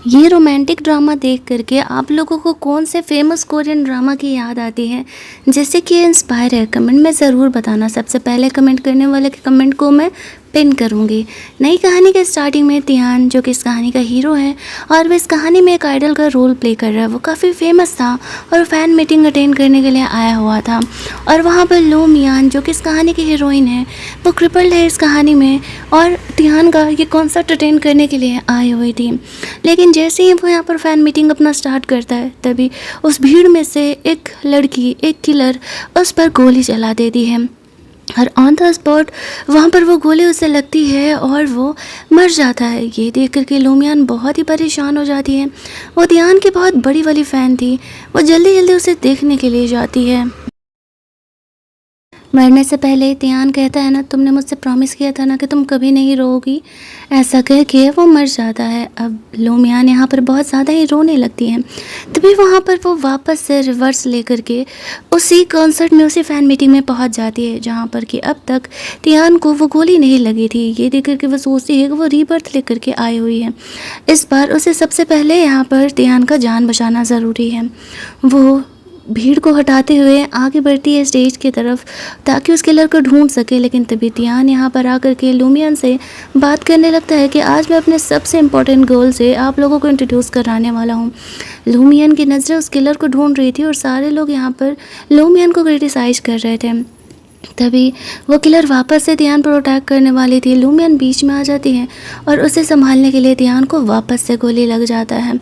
ये romantic drama देख करके आप लोगों को कौन से फेमस कोरियन ड्रामा की याद आती है, जिससे कि ये इंस्पायर है? कमेंट में ज़रूर बताना। सबसे पहले कमेंट करने वाले के कमेंट को मैं पिन करूँगी। नई कहानी के स्टार्टिंग में तियान, जो कि इस कहानी का हीरो है और वह इस कहानी में एक आइडल का रोल प्ले कर रहा है, वो काफ़ी फेमस था और फैन मीटिंग अटेंड करने के लिए आया हुआ था। और वहाँ पर लो मियान, जो कि इस कहानी की हीरोइन है, वो क्रिपल्ड है इस कहानी में और तियान का ये कॉन्सर्ट अटेंड करने के लिए आई हुई थी। लेकिन जैसे ही वो यहाँ पर फ़ैन मीटिंग अपना स्टार्ट करता है, तभी उस भीड़ में से एक लड़की, एक किलर उस पर गोली चला देती है और ऑन द स्पॉट वहाँ पर वो गोली उसे लगती है और वो मर जाता है। ये देख कर के लोमियान बहुत ही परेशान हो जाती है। वो तियान की बहुत बड़ी वाली फ़ैन थी। वो जल्दी जल्दी उसे देखने के लिए जाती है। मरने से पहले तियान कहता है ना, तुमने मुझसे प्रॉमिस किया था ना कि तुम कभी नहीं रोओगी। ऐसा कह के वो मर जाता है। अब लोमियान यहाँ पर बहुत ज़्यादा ही रोने लगती है। तभी वहाँ पर वो वापस से रिवर्स लेकर के उसी कॉन्सर्ट में, उसी फ़ैन मीटिंग में पहुँच जाती है जहाँ पर कि अब तक तियान को वो गोली नहीं लगी थी। ये देख कर के वो सोचती है कि वो रीबर्थ लेकर के आई हुई है। इस बार उसे सबसे पहले यहाँ पर तियान का जान बचाना ज़रूरी है। वो भीड़ को हटाते हुए आगे बढ़ती है स्टेज की तरफ ताकि उस किलर को ढूंढ सके। लेकिन तभी तियान यहाँ पर आकर के लोमियान से बात करने लगता है कि आज मैं अपने सबसे इम्पोर्टेंट गोल से आप लोगों को इंट्रोड्यूस कराने वाला हूँ। लोमियान की नज़रें उस किलर को ढूंढ रही थी और सारे लोग यहाँ पर लोमियान को क्रिटिसाइज कर रहे थे। तभी वो किलर वापस से तियान पर अटैक करने वाली थी। लूमियन बीच में आ जाती है और उसे संभालने के लिए तियान को वापस से गोली लग जाता है।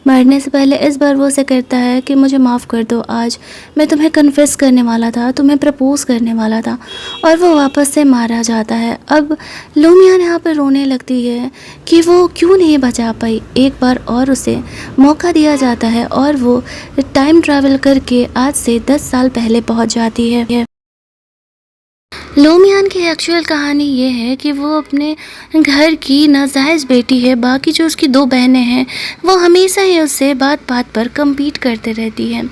मरने से पहले इस बार वो उसे कहता है कि मुझे माफ़ कर दो, आज मैं तुम्हें कन्फेस करने वाला था, तुम्हें प्रपोज करने वाला था। और वो वापस से मारा जाता है। अब लूमियन यहाँ पर रोने लगती है कि वो क्यों नहीं बचा पाई। एक बार और उसे मौका दिया जाता है और वो टाइम ट्रैवल करके आज से 10 साल पहले पहुँच जाती है। लोमियान की एक्चुअल कहानी ये है कि वो अपने घर की नाजायज़ बेटी है। बाकी जो उसकी 2 बहनें हैं वो हमेशा ही उससे बात बात पर कम्पीट करते रहती हैं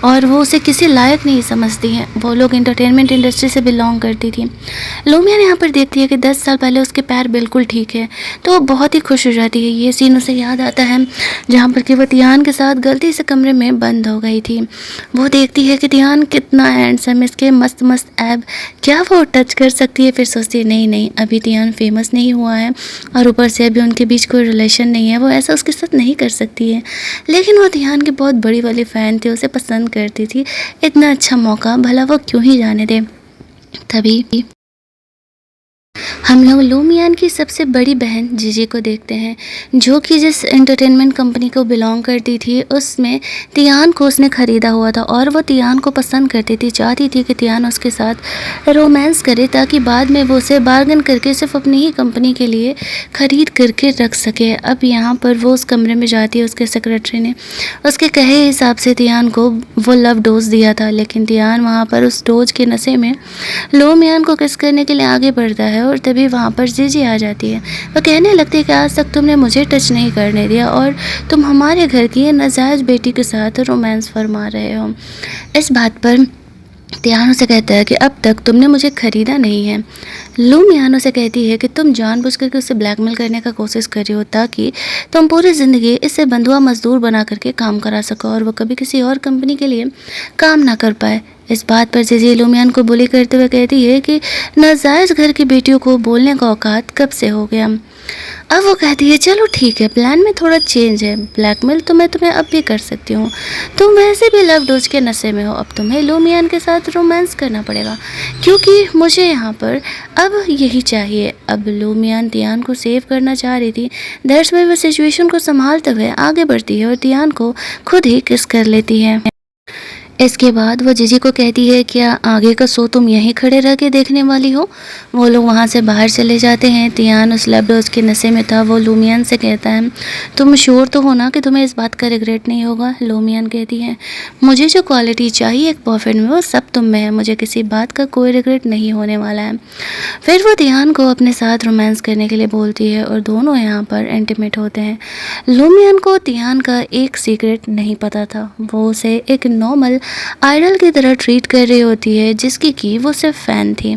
और वो उसे किसी लायक नहीं समझती हैं। वो लोग एंटरटेनमेंट इंडस्ट्री से बिलोंग करती थी। लोमियान यहाँ पर देखती है कि 10 साल पहले उसके पैर बिल्कुल ठीक है, तो वो बहुत ही खुश हो जाती है। ये सीन उसे याद आता है जहाँ पर कि वो तियान के साथ गलती से कमरे में बंद हो गई थी। वो देखती है कि तियान कितना हैंडसम, इसके मस्त मस्त ऐब, क्या वो टच कर सकती है? फिर सोचती है नहीं, अभी तियान फेमस नहीं हुआ है और ऊपर से अभी उनके बीच कोई रिलेशन नहीं है, वो ऐसा उसके साथ नहीं कर सकती है। लेकिन वो तियान की बहुत बड़ी वाली फ़ैन थी, उसे पसंद करती थी। इतना अच्छा मौका भला वो क्यों ही जाने दे। तभी हम लोग लोमियान की सबसे बड़ी बहन जीजी को देखते हैं, जो कि जिस एंटरटेनमेंट कंपनी को बिलोंग करती थी उसमें तियान को उसने ख़रीदा हुआ था और वो तियान को पसंद करती थी। चाहती थी कि तियान उसके साथ रोमांस करे ताकि बाद में वो उसे बार्गन करके सिर्फ अपनी ही कंपनी के लिए ख़रीद करके रख सके। अब यहाँ पर वो उस कमरे में जाती है। उसके सेक्रेटरी ने उसके कहे हिसाब से तियान को वो लव डोज दिया था, लेकिन तियान वहाँ पर उस डोज के नशे में लोमियान को किस करने के लिए आगे बढ़ता है और तभी वहाँ पर जीजी आ जाती है। वो कहने लगती है कि आज तक तुमने मुझे टच नहीं करने दिया और तुम हमारे घर की नाजायज़ बेटी के साथ रोमांस फरमा रहे हो। इस बात पर तियान उसे कहता है कि अब तक तुमने मुझे ख़रीदा नहीं है। लूमियान उसे कहती है कि तुम जानबूझ करके उसे ब्लैकमेल करने का कोशिश कर रही हो ताकि तुम पूरी ज़िंदगी इससे बंधुआ मजदूर बना करके काम करा सको और वो कभी किसी और कंपनी के लिए काम ना कर पाए। इस बात पर जीजी लूमियान को बुली करते हुए कहती है कि नाजायज़ घर की बेटियों को बोलने का औकात कब से हो गया। अब वो कहती है चलो ठीक है, प्लान में थोड़ा चेंज है, ब्लैकमेल तो मैं तुम्हें अब भी कर सकती हूँ, तुम वैसे भी लव डोज के नशे में हो, अब तुम्हें लोमियान के साथ रोमांस करना पड़ेगा क्योंकि मुझे यहाँ पर अब यही चाहिए। अब लोमियान तियान को सेव करना चाह रही थी, दैट्स व्हाई वो सिचुएशन को संभालते हुए आगे बढ़ती है और तियान को खुद ही किस कर लेती है। इसके बाद वो जीजी को कहती है क्या आगे का शो तुम यहीं खड़े रह के देखने वाली हो। वो लोग वहाँ से बाहर चले जाते हैं। तियान उस लव डोज के नशे में था। वो लूमियान से कहता है तुम श्योर तो हो ना कि तुम्हें इस बात का रिग्रेट नहीं होगा। लूमियान कहती है मुझे जो क्वालिटी चाहिए एक बॉयफ्रेंड में वो सब तुम में है, मुझे किसी बात का कोई रिग्रेट नहीं होने वाला है। फिर वो तियान को अपने साथ रोमांस करने के लिए बोलती है और दोनों यहाँ पर इंटीमेट होते हैं। लूमियान को तियान का एक सीक्रेट नहीं पता था। वो उसे एक नॉर्मल आइडल की तरह ट्रीट कर रही होती है जिसकी कि वो सिर्फ फ़ैन थी।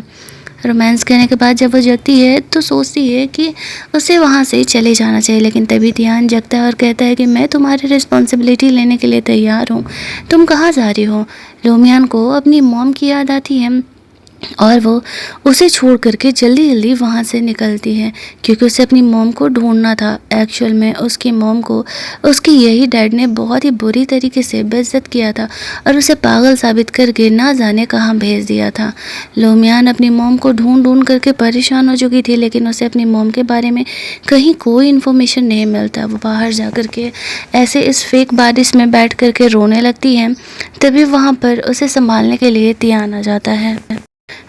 रोमांस करने के बाद जब वो जगती है तो सोचती है कि उसे वहाँ से चले जाना चाहिए, लेकिन तभी तियान जगता है और कहता है कि मैं तुम्हारी रिस्पॉन्सिबिलिटी लेने के लिए तैयार हूँ, तुम कहाँ जा रही हो। लूमियान को अपनी मॉम की याद आती है और वो उसे छोड़ करके जल्दी जल्दी वहाँ से निकलती है, क्योंकि उसे अपनी मॉम को ढूंढना था। एक्चुअल में उसकी मॉम को उसके यही डैड ने बहुत ही बुरी तरीके से बेइज्जत किया था और उसे पागल साबित करके ना जाने कहाँ भेज दिया था। लूमियान अपनी मॉम को ढूंढ ढूंढ करके परेशान हो चुकी थी, लेकिन उसे अपनी मॉम के बारे में कहीं कोई इन्फॉर्मेशन नहीं मिलता। वो बाहर जा कर के ऐसे इस फेक बारिश में बैठ करके रोने लगती है। तभी वहाँ पर उसे संभालने के लिए तियान आ जाता है।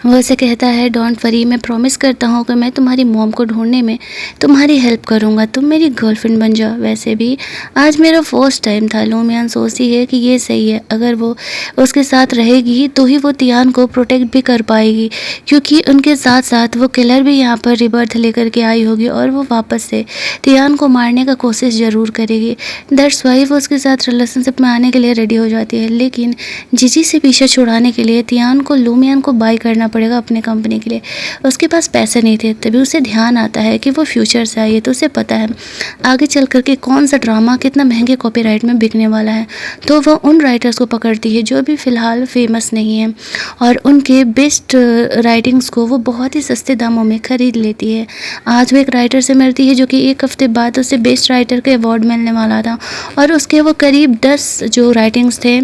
वो उसे कहता है, डोंट वरी, मैं प्रॉमिस करता हूँ कि मैं तुम्हारी मॉम को ढूंढने में तुम्हारी हेल्प करूँगा, तुम मेरी गर्लफ्रेंड बन जाओ। वैसे भी आज मेरा फर्स्ट टाइम था। लूमियान सोचती है कि ये सही है, अगर वो उसके साथ रहेगी तो ही वो तियान को प्रोटेक्ट भी कर पाएगी, क्योंकि उनके साथ साथ वो किलर भी यहाँ पर रिबर्थ लेकर के आई होगी और वो वापस से तियान को मारने का कोशिश ज़रूर करेगी। दैट्स वाई वो उसके साथ रिलेशनशिप में आने के लिए रेडी हो जाती है। लेकिन जीजी से पीछे छुड़ाने के लिए तियान को लूमियान को बाय करना पड़ेगा अपने कंपनी के लिए। उसके पास पैसे नहीं थे। तभी उसे ध्यान आता है कि वो फ्यूचर से आई है, तो उसे पता है आगे चल करके कौन सा ड्रामा कितना महंगे कॉपीराइट में बिकने वाला है। तो वो उन राइटर्स को पकड़ती है जो भी फ़िलहाल फेमस नहीं है और उनके बेस्ट राइटिंग्स को वो बहुत ही सस्ते दामों में ख़रीद लेती है। आज वो एक राइटर से मिलती है जो कि एक हफ्ते बाद उसे बेस्ट राइटर का अवार्ड मिलने वाला था और उसके वो करीब 10 जो राइटिंग्स थे,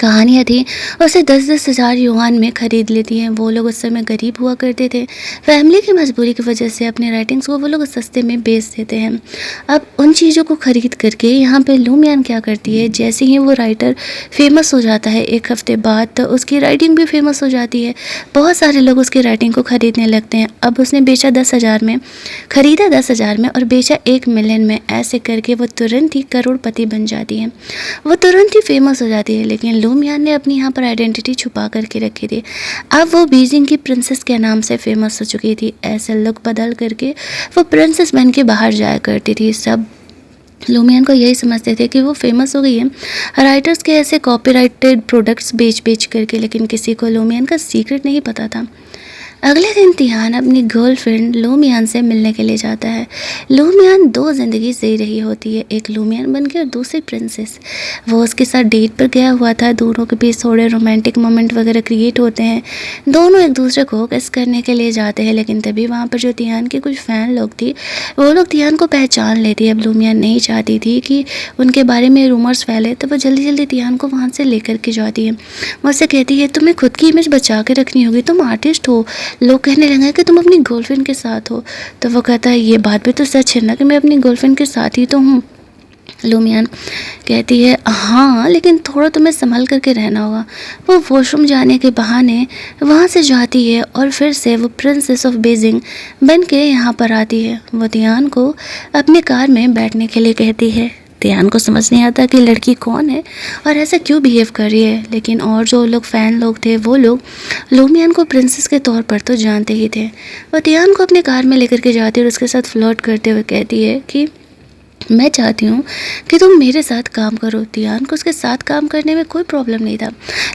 कहानियाँ थी, उसे 10-10 हज़ार युआन में ख़रीद लेती हैं। वो लोग उस समय गरीब हुआ करते थे। फैमिली की मजबूरी की वजह से अपने राइटिंग्स को वो लोग सस्ते में बेच देते हैं। अब उन चीज़ों को ख़रीद करके यहाँ पे लूमियान क्या करती है, जैसे ही वो राइटर फेमस हो जाता है एक हफ्ते बाद, तो उसकी राइटिंग भी फेमस हो जाती है। बहुत सारे लोग उसकी राइटिंग को ख़रीदने लगते हैं। अब उसने बेचा 10,000 में, ख़रीदा 10,000 में और बेचा 1 मिलियन में। ऐसे करके वो तुरंत ही करोड़पति बन जाती है, वो तुरंत ही फेमस हो जाती है। लेकिन लूमियान ने अपनी यहाँ पर आइडेंटिटी छुपा करके रखी थी। अब वो बीजिंग की प्रिंसेस के नाम से फेमस हो चुकी थी। ऐसे लुक बदल करके वो प्रिंसेस बन के बाहर जाया करती थी। सब लूमियान को यही समझते थे कि वो फेमस हो गई है राइटर्स के ऐसे कॉपीराइटेड प्रोडक्ट्स बेच बेच करके, लेकिन किसी को लूमियान का सीक्रेट नहीं पता था। अगले दिन तियान अपनी गर्लफ्रेंड लूमियान से मिलने के लिए जाता है। लूमियान 2 ज़िंदगी जी रही होती है, एक लूमियान बन के और दूसरी प्रिंसेस। वो उसके साथ डेट पर गया हुआ था, दोनों के बीच थोड़े रोमांटिक मोमेंट वगैरह क्रिएट होते हैं। दोनों एक दूसरे को किस करने के लिए जाते हैं, लेकिन तभी वहाँ पर जो तियान की कुछ फ़ैन लोग थी, वो लोग तियान को पहचान लेती है। अब लूमियान नहीं चाहती थी कि उनके बारे में रूमर्स फैले, तो वो जल्दी जल्दी तियान को वहाँ से लेकर के जाती है। वो उससे कहती है, तुम्हें खुद की इमेज बचा के रखनी होगी, तुम आर्टिस्ट हो, लोग कहने लगे कि तुम अपनी गर्लफ्रेंड के साथ हो। तो वो कहता है, ये बात भी तो सच है ना कि मैं अपनी गर्लफ्रेंड के साथ ही तो हूँ। लूमियान कहती है, हाँ, लेकिन थोड़ा तुम्हें संभल करके रहना होगा। वो वॉशरूम जाने के बहाने वहाँ से जाती है और फिर से वो प्रिंसेस ऑफ बीजिंग बन के यहाँ पर आती है। वो तियान को अपनी कार में बैठने के लिए कहती है। तियान को समझ नहीं आता कि लड़की कौन है और ऐसा क्यों बिहेव कर रही है, लेकिन और जो लोग फ़ैन लोग थे वो लोग लूमियान को प्रिंसेस के तौर पर तो जानते ही थे। वो तियान को अपने कार में लेकर के जाती है और उसके साथ फ्लर्ट करते हुए कहती है कि मैं चाहती हूँ कि तुम मेरे साथ काम करो। तियान को उसके साथ काम करने में कोई प्रॉब्लम नहीं था,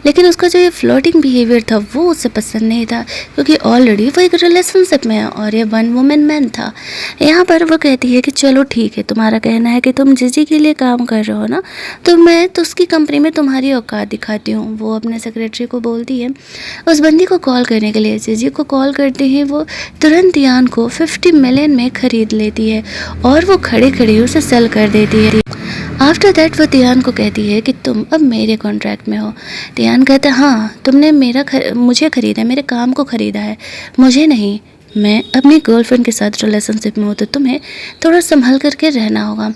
लेकिन उसका जो ये फ्लर्टिंग बिहेवियर था वो उसे पसंद नहीं था, क्योंकि ऑलरेडी वो एक रिलेशनशिप में है और ये 1 वुमेन मैन था। यहाँ पर वो कहती है कि चलो ठीक है, तुम्हारा कहना है कि तुम जीजी के लिए काम कर रहे हो ना, तो मैं तो उसकी कंपनी में तुम्हारी औकात दिखाती हूँ। वो अपने सेक्रेटरी को बोलती है उस बंदी को कॉल करने के लिए। जीजी को कॉल करते ही वो तुरंत तियान को 50 मिलियन में ख़रीद लेती है और वो खड़े खड़े उसे सेल कर देती है। आफ्टर दैट वो तियान को कहती है कि तुम अब मेरे कॉन्ट्रैक्ट में हो। तियान कहता है, हाँ, तुमने मुझे ख़रीदा है, मेरे काम को ख़रीदा है, मुझे नहीं। मैं अपनी गर्लफ्रेंड के साथ रिलेशनशिप में हूँ, तो तुम्हें थोड़ा संभल करके रहना होगा।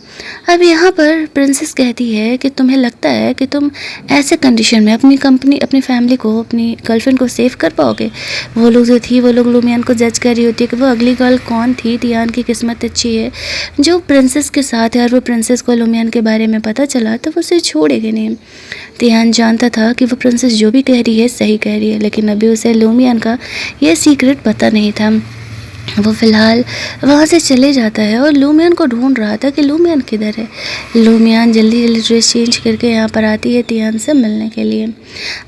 अब यहाँ पर प्रिंसेस कहती है कि तुम्हें लगता है कि तुम ऐसे कंडीशन में अपनी कंपनी, अपनी फैमिली को, अपनी गर्लफ्रेंड को सेव कर पाओगे। वो लोग जो थी वो लोग लूमियान को जज कर रही होती है कि वो अगली गर्ल कौन थी। तियान की किस्मत अच्छी है जो प्रिंसेस के साथ है, और वो प्रिंसेस को लूमियान के बारे में पता चला तो वो उसे छोड़ेगी नहीं। तियान जानता था कि वो प्रिंसेस जो भी कह रही है सही कह रही है, लेकिन अभी उसे लूमियान का ये सीक्रेट पता नहीं था। वो फ़िलहाल वहाँ से चले जाता है और लूमियन को ढूंढ रहा था कि लूमियन किधर है। लूमियन जल्दी जल्दी ड्रेस चेंज करके यहाँ पर आती है तियान से मिलने के लिए।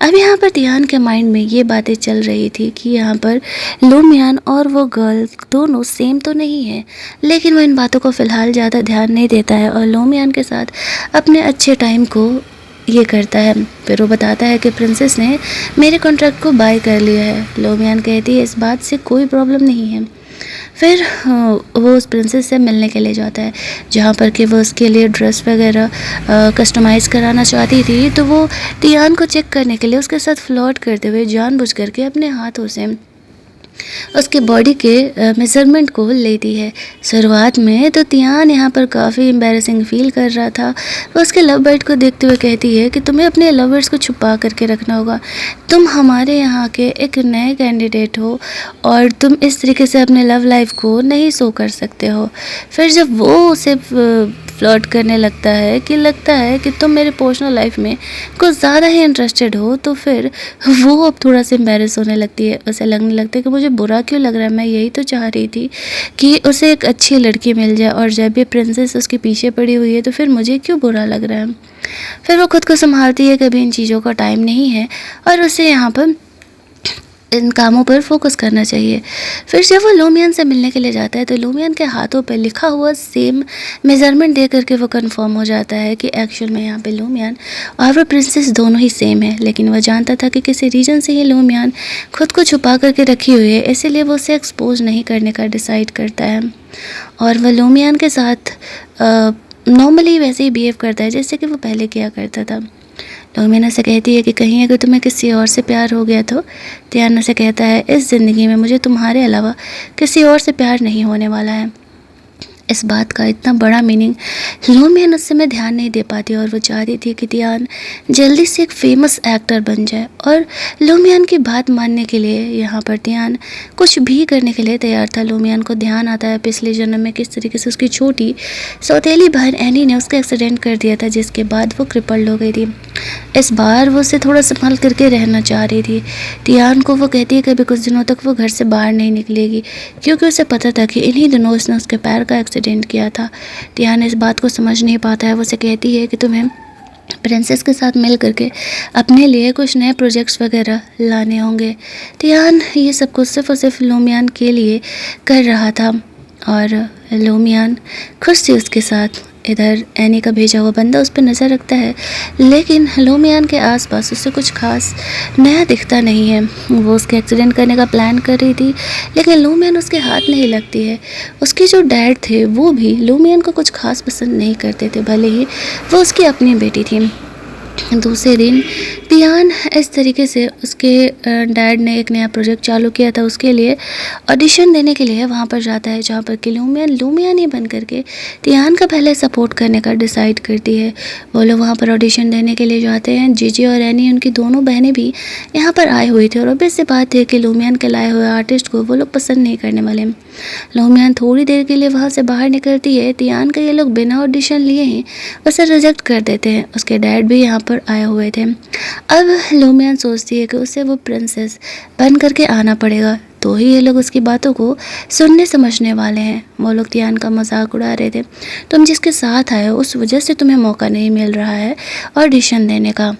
अब यहाँ पर तियान के माइंड में ये बातें चल रही थी कि यहाँ पर लूमियन और वो गर्ल दोनों सेम तो नहीं है, लेकिन वो इन बातों को फ़िलहाल ज़्यादा ध्यान नहीं देता है और लूमियन के साथ अपने अच्छे टाइम को ये करता है। फिर वो बताता है कि प्रिंसेस ने मेरे कॉन्ट्रैक्ट को बाय कर लिया है। लूमियन कहती है इस बात से कोई प्रॉब्लम नहीं है। फिर वो उस प्रिंसेस से मिलने के लिए जाता है, जहाँ पर कि वो उसके लिए ड्रेस वगैरह कस्टमाइज़ कराना चाहती थी। तो वो तियान को चेक करने के लिए उसके साथ फ्लर्ट करते हुए जानबूझ करके अपने हाथों से उसके बॉडी के मेज़रमेंट को लेती है। शुरुआत में तो तियान यहाँ पर काफ़ी एम्बैरेसिंग फील कर रहा था। वो उसके लव बर्ड को देखते हुए कहती है कि तुम्हें अपने लवर्स को छुपा करके रखना होगा। तुम हमारे यहाँ के एक नए कैंडिडेट हो और तुम इस तरीके से अपने लव लाइफ को नहीं शो कर सकते हो। फिर जब वो उसे फ्लर्ट करने लगता है कि तुम मेरे पर्सनल लाइफ में कुछ ज़्यादा ही इंटरेस्टेड हो, तो फिर वो अब थोड़ा सा एम्बैरेस होने लगती है। उसे लगने लगता है कि मुझे बुरा क्यों लग रहा है, मैं यही तो चाह रही थी कि उसे एक अच्छी लड़की मिल जाए और जब ये प्रिंसेस उसके पीछे पड़ी हुई है तो फिर मुझे क्यों बुरा लग रहा है। फिर वो खुद को संभालती है कि अभी इन चीज़ों का टाइम नहीं है और उसे यहाँ पर इन कामों पर फोकस करना चाहिए। फिर जब वो लूमियन से मिलने के लिए जाता है तो लूमियन के हाथों पर लिखा हुआ सेम मेज़रमेंट दे करके वो कंफर्म हो जाता है कि एक्चुअल में यहाँ पे लूमियन और वो प्रिंसेस दोनों ही सेम है। लेकिन वह जानता था कि किसी रीजन से ही लूमियन खुद को छुपा करके रखी हुई है, इसीलिए वो उसे एक्सपोज नहीं करने का डिसाइड करता है और वह लूमियन के साथ नॉर्मली वैसे ही बिहेव करता है जैसे कि वो पहले किया करता था। लूमियन से कहती है कि कहीं अगर तुम्हें किसी और से प्यार हो गया तो तियान से कहता है इस ज़िंदगी में मुझे तुम्हारे अलावा किसी और से प्यार नहीं होने वाला है। इस बात का इतना बड़ा मीनिंग लूमियन उस समय ध्यान नहीं दे पाती और वो चाहती थी कि तियान जल्दी से एक फेमस एक्टर बन जाए और लूमियन की बात मानने के लिए यहाँ पर तियान कुछ भी करने के लिए तैयार था। लूमियन को ध्यान आता है पिछले जन्म में किस तरीके से उसकी छोटी सौतेली बहन एनी ने उसका एक्सीडेंट कर दिया था, जिसके बाद वो क्रिपल्ड हो गई थी। इस बार वो उसे थोड़ा संभाल करके रहना चाह रही थी। तियान को वो कहती है कि अभी कुछ दिनों तक वो घर से बाहर नहीं निकलेगी, क्योंकि उसे पता था कि इन्हीं दिनों उसने उसके पैर का एक्सीडेंट किया था। तियान इस बात को समझ नहीं पाता है। वो उसे कहती है कि तुम्हें प्रिंसेस के साथ मिल करके अपने लिए कुछ नए प्रोजेक्ट्स वगैरह लाने होंगे। तियान ये सब कुछ सिर्फ और सिर्फ लूमियन के लिए कर रहा था और लूमियन खुश थी उसके साथ। इधर एनी का भेजा हुआ बंदा उस पर नज़र रखता है, लेकिन लूमियन के आसपास उससे कुछ खास नया दिखता नहीं है। वो उसके एक्सीडेंट करने का प्लान कर रही थी, लेकिन लूमियन उसके हाथ नहीं लगती है। उसके जो डैड थे वो भी लूमियन को कुछ खास पसंद नहीं करते थे, भले ही वो उसकी अपनी बेटी थी। दूसरे दिन तियान इस तरीके से उसके डैड ने एक नया प्रोजेक्ट चालू किया था, उसके लिए ऑडिशन देने के लिए वहाँ पर जाता है, जहाँ पर कि लूमियन ही बन करके तियान का पहले सपोर्ट करने का डिसाइड करती है। वो लोग वहाँ पर ऑडिशन देने के लिए जाते हैं। जीजी और एनी उनकी दोनों बहनें भी यहाँ पर आए हुई थी और ऑब्वियस सी बात है कि लूमियन के लाए हुए आर्टिस्ट को वो लोग पसंद नहीं करने वाले। लूमियन थोड़ी देर के लिए वहाँ से बाहर निकलती है। तियान का ये लोग बिना ऑडिशन लिए ही उसे रिजेक्ट कर देते हैं। उसके डैड भी यहाँ पर आए हुए थे। अब लूमियन सोचती है कि उसे वो प्रिंसेस बन करके आना पड़ेगा, तो ही ये लोग उसकी बातों को सुनने समझने वाले हैं। वो लोग तियान का मजाक उड़ा रहे थे, तुम जिसके साथ आए हो उस वजह से तुम्हें मौका नहीं मिल रहा है ऑडिशन देने का।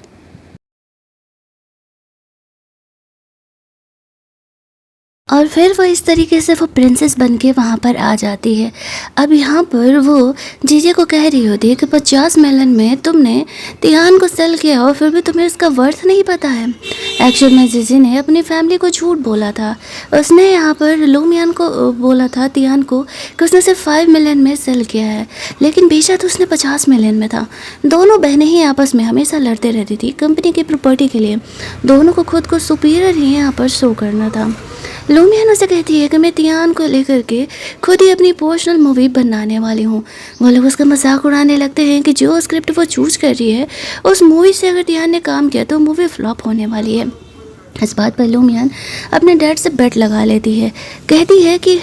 और फिर वो इस तरीके से वो प्रिंसेस बन के वहाँ पर आ जाती है। अब यहाँ पर वो जीजे को कह रही होती है कि 50 मिलियन में तुमने तियान को सेल किया और फिर भी तुम्हें इसका वर्थ नहीं पता है। एक्चुअल में जीजी ने अपनी फैमिली को झूठ बोला था। उसने यहाँ पर लूमियन को बोला था तियान को कि उसने सिर्फ 5 मिलियन में सेल किया है, लेकिन बेचा तो उसने 50 मिलियन में था। दोनों बहनें ही आपस में हमेशा लड़ते रहती थी कंपनी की प्रॉपर्टी के लिए। दोनों को खुद को सुपीरियर ही यहाँ पर शो करना था। लूमियन उसे कहती है कि मैं तियान को लेकर के खुद ही अपनी पर्सनल मूवी बनाने वाली हूँ। वो लोग उसका मजाक उड़ाने लगते हैं कि जो स्क्रिप्ट वो चूज कर रही है उस मूवी से अगर तियान ने काम किया तो मूवी फ्लॉप होने वाली है। इस बात पर लूमियान अपने डैड से बेट लगा लेती है। कहती है कि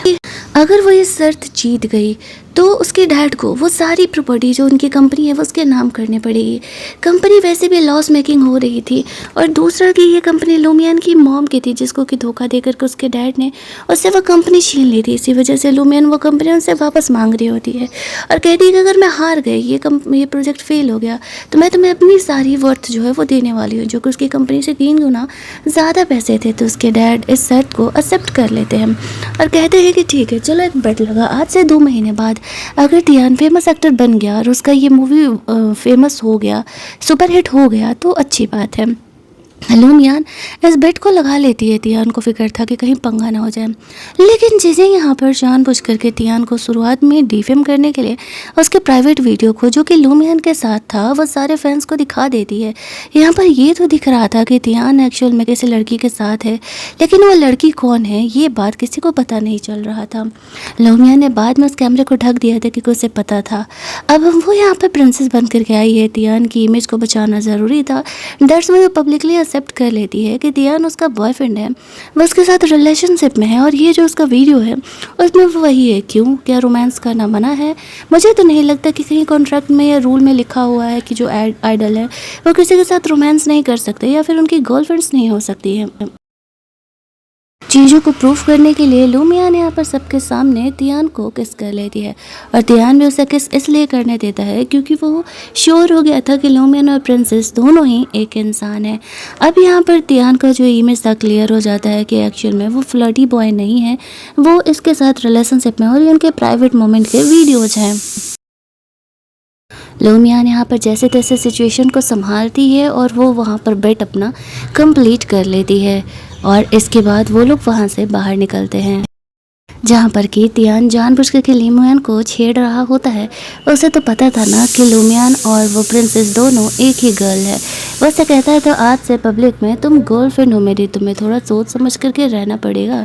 अगर वो ये शर्त जीत गई तो उसके डैड को वो सारी प्रॉपर्टी जो उनकी कंपनी है वो उसके नाम करनी पड़ेगी। कंपनी वैसे भी लॉस मेकिंग हो रही थी और दूसरा कि ये कंपनी लूमियान की मॉम की थी, जिसको कि धोखा देकर के उसके डैड ने उससे वो कंपनी छीन ली थी। इसी वजह से लूमियान वो कंपनी उनसे वापस मांग रही होती है और कहती है कि अगर मैं हार गई, ये प्रोजेक्ट फेल हो गया, तो मैं तुम्हें अपनी सारी वर्थ जो है वो देने वाली हूँ, जो कि उसकी कंपनी से 3 गुना ज़्यादा पैसे थे। तो उसके डैड इस शर्त को एक्सेप्ट कर लेते हैं और कहते हैं कि ठीक है, चलो एक बेट लगा, आज से 2 महीने बाद अगर तियान फेमस एक्टर बन गया और उसका ये मूवी फेमस हो गया, सुपर हिट हो गया, तो अच्छी बात है। लूमियान इस बेट को लगा लेती है। तियान को फिक्र था कि कहीं पंगा ना हो जाए, लेकिन चीज़ें यहाँ पर जानबूझ करके तियान को शुरुआत में डिफेम करने के लिए उसके प्राइवेट वीडियो को, जो कि लूमियान के साथ था, वो सारे फैंस को दिखा देती है। यहाँ पर ये तो दिख रहा था कि तियान एक्चुअल में किसी लड़की के साथ है, लेकिन वो लड़की कौन है ये बात किसी को पता नहीं चल रहा था। लूमियान ने बाद में उस कैमरे को ढक दिया था क्योंकि उसे पता था अब वो यहाँ पर प्रिंसेस बन करके आई है। तियान की इमेज को बचाना ज़रूरी था। दैट्स वाई वो पब्लिकली एक्सेप्ट कर लेती है कि तियान उसका बॉयफ्रेंड है, वो उसके साथ रिलेशनशिप में है और ये जो उसका वीडियो है उसमें वो वही है। क्यों, क्या रोमांस करना मना है? मुझे तो नहीं लगता कि कहीं कॉन्ट्रैक्ट में या रूल में लिखा हुआ है कि जो आइडल है वो किसी के साथ रोमांस नहीं कर सकते या फिर उनकी गर्लफ्रेंड्स नहीं हो सकती है। चीज़ों को प्रूफ करने के लिए लूमियान यहाँ पर सबके सामने तियान को किस कर लेती है और तियान भी उसे किस इसलिए करने देता है क्योंकि वो श्योर हो गया था कि लूमियान और प्रिंसेस दोनों ही एक इंसान है। अब यहाँ पर तियान का जो इमेज था क्लियर हो जाता है कि एक्चुअल में वो फ्लर्टी बॉय नहीं है, वो इसके साथ रिलेशनशिप में और उनके प्राइवेट मोमेंट के वीडियोज़ हैं। लूमियान यहाँ पर जैसे तैसे सिचुएशन को संभालती है और वो वहाँ पर बेट अपना कंप्लीट कर लेती है और इसके बाद वो लोग वहाँ से बाहर निकलते हैं, जहाँ पर कि तियान जानबूझ के लूमियान को छेड़ रहा होता है। उसे तो पता था ना कि लूमियान और वो प्रिंसेस दोनों एक ही गर्ल है। वो उसे कहता है तो आज से पब्लिक में तुम गर्लफ्रेंड हो मेरी, तुम्हें थोड़ा सोच समझ करके रहना पड़ेगा।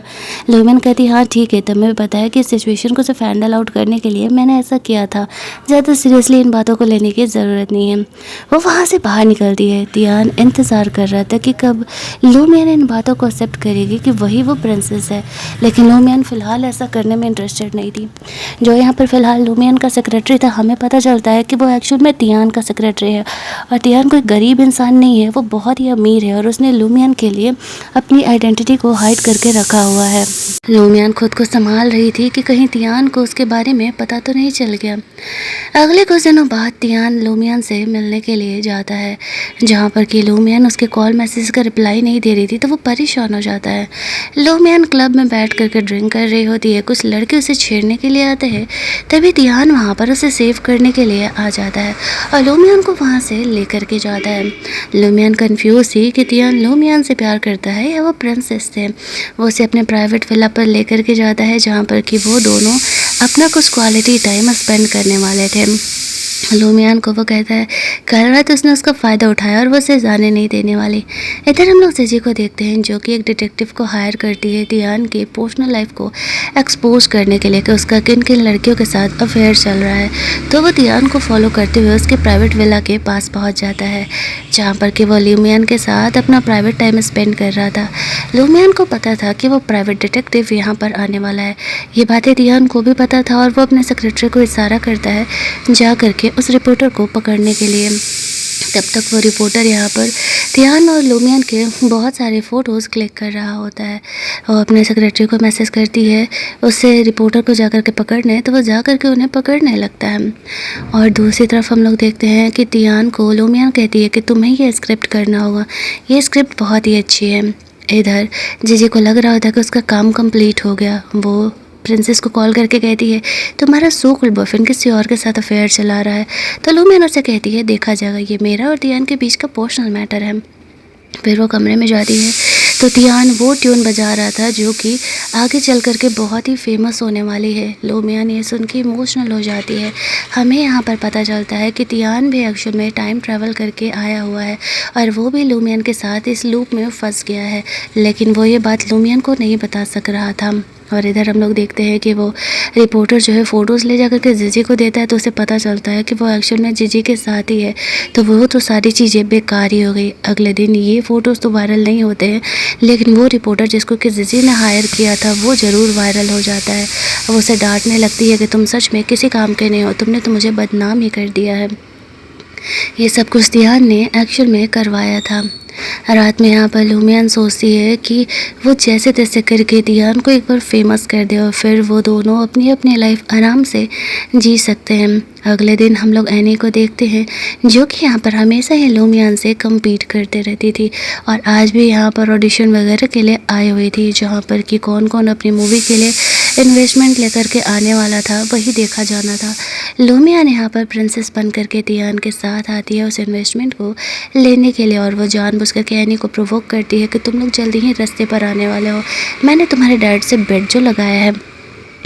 लूमियान कहती हाँ ठीक है, तुम्हें पता है कि सिचुएशन को सिर्फ हैंडल आउट करने के लिए मैंने ऐसा किया था, ज़्यादा सीरियसली इन बातों को लेने की ज़रूरत नहीं है। वो वहाँ से बाहर निकलती है। तियान इंतज़ार कर रहा था कि कब लूमियान इन बातों को एक्सेप्ट करेगी कि वही वो प्रिंसेस है, लेकिन लूमियान फ़िलहाल ऐसा करने में इंटरेस्टेड नहीं थी। जो यहाँ पर फ़िलहाल लूमियान का सेक्रेटरी था, हमें पता चलता है कि वो एक्चुअल में तियान का सेक्रेटरी है और तियान कोई गरीब इंसान नहीं है, वो बहुत ही अमीर है और उसने लूमियान के लिए अपनी आइडेंटिटी को हाइड करके रखा हुआ है। लूमियान खुद को संभाल रही थी कि कहीं तियान को उसके बारे में पता तो नहीं चल गया। अगले कुछ दिनों बाद तियान लूमियान से मिलने के लिए जाता है, जहाँ पर कि लूमियान उसके कॉल मैसेज का रिप्लाई नहीं दे रही थी, तो वो परेशान हो जाता है। लूमियान क्लब में बैठ करके ड्रिंक कर रही होती है, कुछ लड़के उसे छेड़ने के लिए आते हैं, तभी तियान वहाँ पर उसे सेव करने के लिए आ जाता है और लूमियान को वहाँ से लेकर के जाता है। लूमियान कंफ्यूज थी कि तियान लूमियान से प्यार करता है या वो प्रिंसेस से। वो उसे अपने प्राइवेट विला पर लेकर के जाता है, जहाँ पर कि वो दोनों अपना कुछ क्वालिटी टाइम स्पेंड करने वाले थे। लूमियान को वो कहता है कल रात उसने उसका फ़ायदा उठाया और वो उसे जाने नहीं देने वाली। इधर हम लोग जीजी को देखते हैं, जो कि एक डिटेक्टिव को हायर करती है तियान की पर्सनल लाइफ को एक्सपोज करने के लिए कि उसका किन किन लड़कियों के साथ अफेयर चल रहा है। तो वो तियान को फॉलो करते हुए उसके प्राइवेट विला के पास पहुंच जाता है, जहां पर कि वो लूमियान के साथ अपना प्राइवेट टाइम स्पेंड कर रहा था। लूमियान को पता था कि वो प्राइवेट डिटेक्टिव यहाँ पर आने वाला है। ये बातें तियान को भी पता था और वो अपने सेक्रेटरी को इशारा करता है जा करके उस रिपोर्टर को पकड़ने के लिए। तब तक वो रिपोर्टर यहाँ पर तियान और लूमियान के बहुत सारे फ़ोटोज़ क्लिक कर रहा होता है और अपने सेक्रेटरी को मैसेज करती है उससे रिपोर्टर को जाकर के पकड़ने, तो वो जा कर के उन्हें पकड़ने लगता है। और दूसरी तरफ हम लोग देखते हैं कि तियान को लूमियान कहती है कि तुम्हें ये स्क्रिप्ट करना होगा, ये स्क्रिप्ट बहुत ही अच्छी है। इधर जीजी को लग रहा होता है कि उसका काम कंप्लीट हो गया। वो प्रिंसेस को कॉल करके कहती है तुम्हारा सो कॉल्ड बॉयफ्रेंड किसी और के साथ अफेयर चला रहा है। तो लूमियान उससे कहती है देखा जाएगा, ये मेरा और तियान के बीच का पर्सनल मैटर है। फिर वो कमरे में जाती है तो तियान वो ट्यून बजा रहा था जो कि आगे चल कर के बहुत ही फेमस होने वाली है। लूमियान ये सुन के इमोशनल हो जाती है। हमें यहाँ पर पता चलता है कि तियान भी एक्चुअल में टाइम ट्रैवल करके आया हुआ है और वो भी लूमियान के साथ इस लूप में फंस गया है, लेकिन वो ये बात लूमियान को नहीं बता सक रहा था। और इधर हम लोग देखते हैं कि वो रिपोर्टर जो है फ़ोटोज़ ले जा कर के जीजी को देता है, तो उसे पता चलता है कि वो एक्चुअल में जीजी के साथ ही है। तो वो तो सारी चीज़ें बेकार ही हो गई। अगले दिन ये फ़ोटोज़ तो वायरल नहीं होते हैं, लेकिन वो रिपोर्टर जिसको कि जीजी ने हायर किया था वो ज़रूर वायरल हो जाता है। वो उसे डांटने लगती है कि तुम सच में किसी काम के नहीं हो, तुमने तो मुझे बदनाम ही कर दिया है। ये सब कुछ तियान ने एक्चुअल में करवाया था। रात में यहाँ पर लूमियन सोचती है कि वो जैसे तैसे करके तियान को एक बार फेमस कर दे और फिर वो दोनों अपनी अपनी लाइफ आराम से जी सकते हैं। अगले दिन हम लोग एनी को देखते हैं, जो कि यहाँ पर हमेशा ही लूमियन से कम्पीट करते रहती थी और आज भी यहाँ पर ऑडिशन वगैरह के लिए आई हुई थी, जहाँ पर कि कौन कौन अपनी मूवी के लिए इन्वेस्टमेंट लेकर के आने वाला था वही देखा जाना था। लूमियन यहाँ पर प्रिंसेस बन करके तियान के साथ आती है उस इन्वेस्टमेंट को लेने के लिए और वो जानबूझ करके एनी को प्रोवोक करती है कि तुम लोग जल्दी ही रास्ते पर आने वाले हो, मैंने तुम्हारे डैड से बेट जो लगाया है।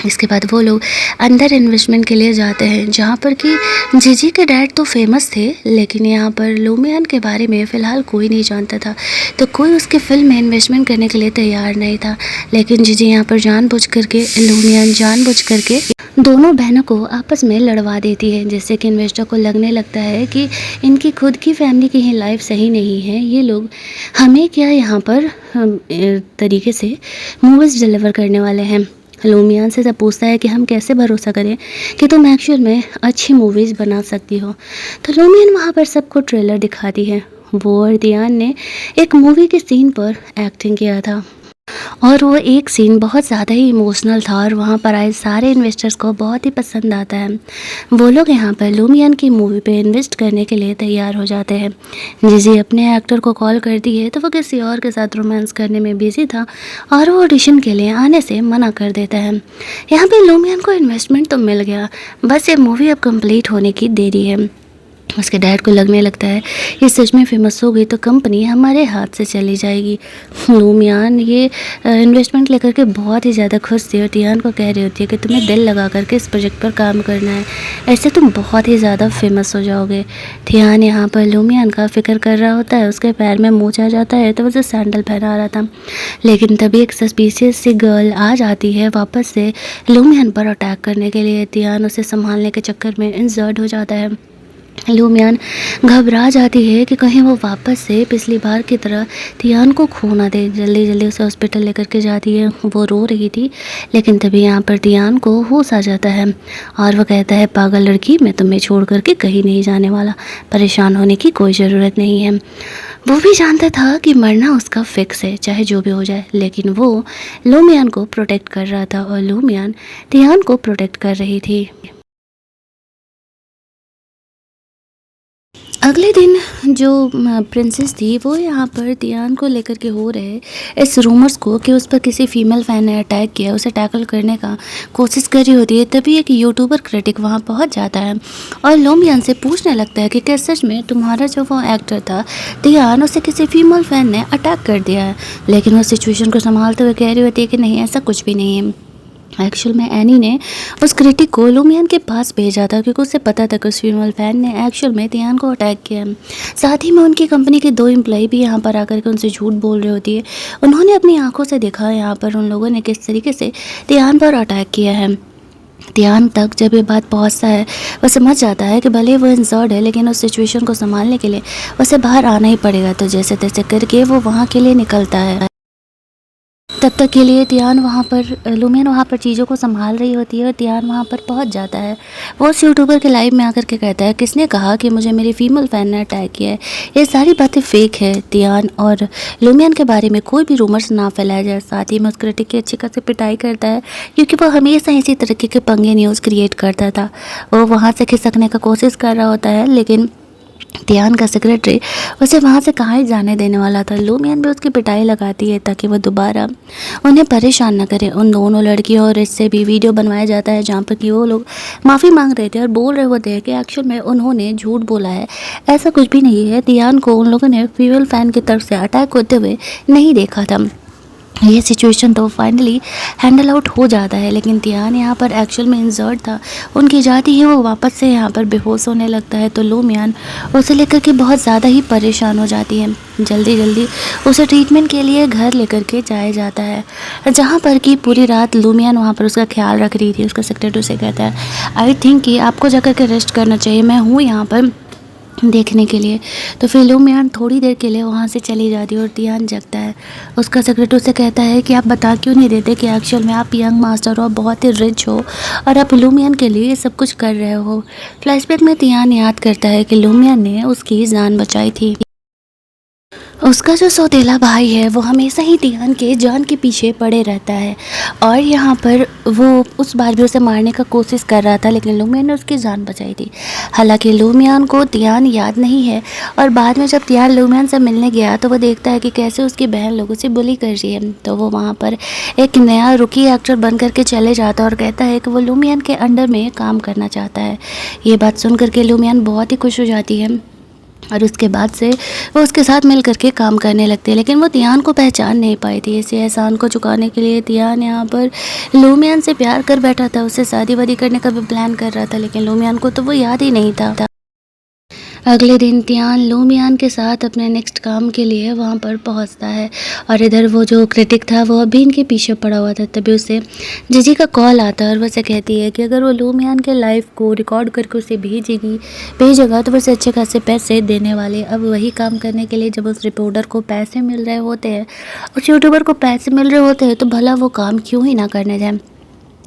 इसके बाद वो लोग अंदर इन्वेस्टमेंट के लिए जाते हैं, जहाँ पर कि जीजी के डैड तो फेमस थे, लेकिन यहाँ पर लूमियन के बारे में फ़िलहाल कोई नहीं जानता था, तो कोई उसके फिल्म में इन्वेस्टमेंट करने के लिए तैयार नहीं था। लेकिन जीजी यहाँ पर जानबूझ करके लूमियन जानबूझ करके दोनों बहनों को आपस में लड़वा देती है, जिससे कि इन्वेस्टर को लगने लगता है कि इनकी खुद की फैमिली की ही लाइफ सही नहीं है, ये लोग हमें क्या यहाँ पर तरीके से मूवीज़ डिलीवर करने वाले हैं। लूमियन से जब पूछता है कि हम कैसे भरोसा करें कि तुम एक्चुअल में अच्छी मूवीज़ बना सकती हो, तो लूमियन वहाँ पर सबको ट्रेलर दिखाती है। वो और तियान ने एक मूवी के सीन पर एक्टिंग किया था और वो एक सीन बहुत ज़्यादा ही इमोशनल था और वहाँ पर आए सारे इन्वेस्टर्स को बहुत ही पसंद आता है। वो लोग यहाँ पर लूमियन की मूवी पे इन्वेस्ट करने के लिए तैयार हो जाते हैं। जीजी अपने एक्टर को कॉल करती है तो वो किसी और के साथ रोमांस करने में बिजी था और वो ऑडिशन के लिए आने से मना कर देता है। यहाँ पर लूमियन को इन्वेस्टमेंट तो मिल गया, बस ये मूवी अब कम्प्लीट होने की देरी है। उसके डैड को लगने लगता है ये सच में फेमस हो गई तो कंपनी हमारे हाथ से चली जाएगी। लूमियन ये इन्वेस्टमेंट लेकर के बहुत ही ज़्यादा खुश थी और तियान को कह रही होती है कि तुम्हें दिल लगा करके इस प्रोजेक्ट पर काम करना है, ऐसे तुम बहुत ही ज़्यादा फेमस हो जाओगे। तियान यहाँ पर लूमियन का फिक्र कर रहा होता है, उसके पैर में मोच आ जाता है तो उसे सैंडल पहना रहा था, लेकिन तभी एक सस्पिशियस सी गर्ल आ जाती है वापस से लूमियन पर अटैक करने के लिए। तियान उसे संभालने के चक्कर में इंजर्ड हो जाता है। लूमियन घबरा जाती है कि कहीं वो वापस से पिछली बार की तरह तियान को खो ना दे। जल्दी जल्दी उसे हॉस्पिटल लेकर के जाती है। वो रो रही थी, लेकिन तभी यहाँ पर तियान को होश आ जाता है और वो कहता है पागल लड़की, मैं तुम्हें छोड़ करके कहीं नहीं जाने वाला, परेशान होने की कोई ज़रूरत नहीं है। वो भी जानता था कि मरना उसका फिक्स है चाहे जो भी हो जाए, लेकिन वो लूमियन को प्रोटेक्ट कर रहा था और लूमियन तियान को प्रोटेक्ट कर रही थी। अगले दिन जो प्रिंसेस थी वो यहाँ पर तियान को लेकर के हो रहे इस रूमर्स को कि उस पर किसी फीमेल फ़ैन ने अटैक किया, उसे टैकल करने का कोशिश कर रही होती है। तभी एक यूट्यूबर क्रिटिक वहाँ पहुँच जाता है और लूमियन से पूछने लगता है कि क्या सच में तुम्हारा जो वो एक्टर था तियान, उसे किसी फीमेल फ़ैन ने अटैक कर दिया है। लेकिन वो सिचुएशन को संभालते हुए कह रही होती है कि नहीं, ऐसा कुछ भी नहीं है। एक्चुअल में एनी ने उस क्रिटिक को लूमियन के पास भेजा था क्योंकि उसे पता था कि उस फीमेल फ़ैन ने एक्चुअल में तियान को अटैक किया। साथ ही में उनकी कंपनी के 2 एम्प्लॉय भी यहाँ पर आकर के उनसे झूठ बोल रही होती है। उन्होंने अपनी आंखों से देखा यहाँ पर उन लोगों ने किस तरीके से तियान पर अटैक किया है। तियान तक जब ये बात पहुंचता है वो समझ जाता है कि भले वो इंजर्ड है, लेकिन उस सिचुएशन को संभालने के लिए उसे बाहर आना ही पड़ेगा। तो जैसे तैसे करके वो वहाँ के लिए निकलता है। तब तक के लिए तियान वहाँ पर लूमियन वहाँ पर चीज़ों को संभाल रही होती है और तियान वहाँ पर पहुँच जाता है। वो उस यूट्यूबर के लाइव में आकर के कहता है, किसने कहा कि मुझे मेरी फीमेल फ़ैन ने अटैक किया है, ये सारी बातें फेक है। तियान और लूमियन के बारे में कोई भी रूमर्स ना फैलाया जाए। साथ ही में उस क्रिटिक की अच्छी खासी पिटाई करता है क्योंकि वो हमेशा इसी तरीके के पंगे न्यूज़ क्रिएट करता था। वो वहाँ से खिसकने का कोशिश कर रहा होता है, लेकिन तियान का सेक्रेटरी उसे वहाँ से कहाँ ही जाने देने वाला था। लूमियन भी उसकी पिटाई लगाती है ताकि वो दोबारा उन्हें परेशान न करे। उन दोनों लड़कियों और इससे भी वीडियो बनवाया जाता है जहाँ पर कि वो लोग माफ़ी मांग रहे थे और बोल रहे होते हैं कि एक्चुअल में उन्होंने झूठ बोला है, ऐसा कुछ भी नहीं है। तियान को उन लोगों ने फीमेल फ़ैन की तरफ से अटैक होते हुए नहीं देखा था। ये सिचुएशन तो फाइनली हैंडल आउट हो जाता है, लेकिन तियान यहाँ पर एक्चुअल में इंजर्ड था। उनकी जाती ही वो वापस से यहाँ पर बेहोश होने लगता है, तो लूमियान उसे लेकर के बहुत ज़्यादा ही परेशान हो जाती है। जल्दी जल्दी उसे ट्रीटमेंट के लिए घर लेकर के जाया जाता है, जहाँ पर कि पूरी रात लूमियान वहाँ पर उसका ख्याल रख रही थी। उसका सेक्रेटरी उसे कहता है, आई थिंक कि आपको जाकर के रेस्ट करना चाहिए, मैं हूँ यहाँ पर देखने के लिए। तो फिर लूमियान थोड़ी देर के लिए वहाँ से चली जाती है और तियान जगता है। उसका सेक्रेटरी से कहता है कि आप बता क्यों नहीं देते कि एक्चुअल में आप यंग मास्टर हो, बहुत ही रिच हो और आप लूमियान के लिए सब कुछ कर रहे हो। फ्लैशबैक में तियान याद करता है कि लूमियान ने उसकी जान बचाई थी। उसका जो सौतेला भाई है वो हमेशा ही तियान के जान के पीछे पड़े रहता है, और यहाँ पर वो उस बार भी उसे मारने का कोशिश कर रहा था, लेकिन लूमियान ने उसकी जान बचाई थी। हालांकि लूमियान को तियान याद नहीं है, और बाद में जब तियान लूमियान से मिलने गया तो वो देखता है कि कैसे उसकी बहन लोगों से बुली कर रही है। तो वो वहाँ पर एक नया रुकी एक्टर बन करके चले जाता है और कहता है कि वो लूमियान के अंडर में काम करना चाहता है। ये बात सुन करके लूमियान बहुत ही खुश हो जाती है, और उसके बाद से वो उसके साथ मिल करके काम करने लगते हैं। लेकिन वो तियान को पहचान नहीं पाई थी। इसे एहसान को चुकाने के लिए तियान यहाँ पर लूमियान से प्यार कर बैठा था, उससे शादी वादी करने का भी प्लान कर रहा था, लेकिन लूमियान को तो वो याद ही नहीं था। अगले दिन तियान लूमियान के साथ अपने नेक्स्ट काम के लिए वहाँ पर पहुँचता है, और इधर वो जो क्रिटिक था वो अभी इनके पीछे पड़ा हुआ था। तभी उसे जीजी का कॉल आता है और वो उसे कहती है कि अगर वो लूमियान के लाइव को रिकॉर्ड करके उसे भेजेगा तो उसे अच्छे खासे पैसे देने वाले। अब वही काम करने के लिए जब उस रिपोर्टर को पैसे मिल रहे होते हैं, उस यूट्यूबर को पैसे मिल रहे होते हैं, तो भला वो काम क्यों ही ना करने जाए।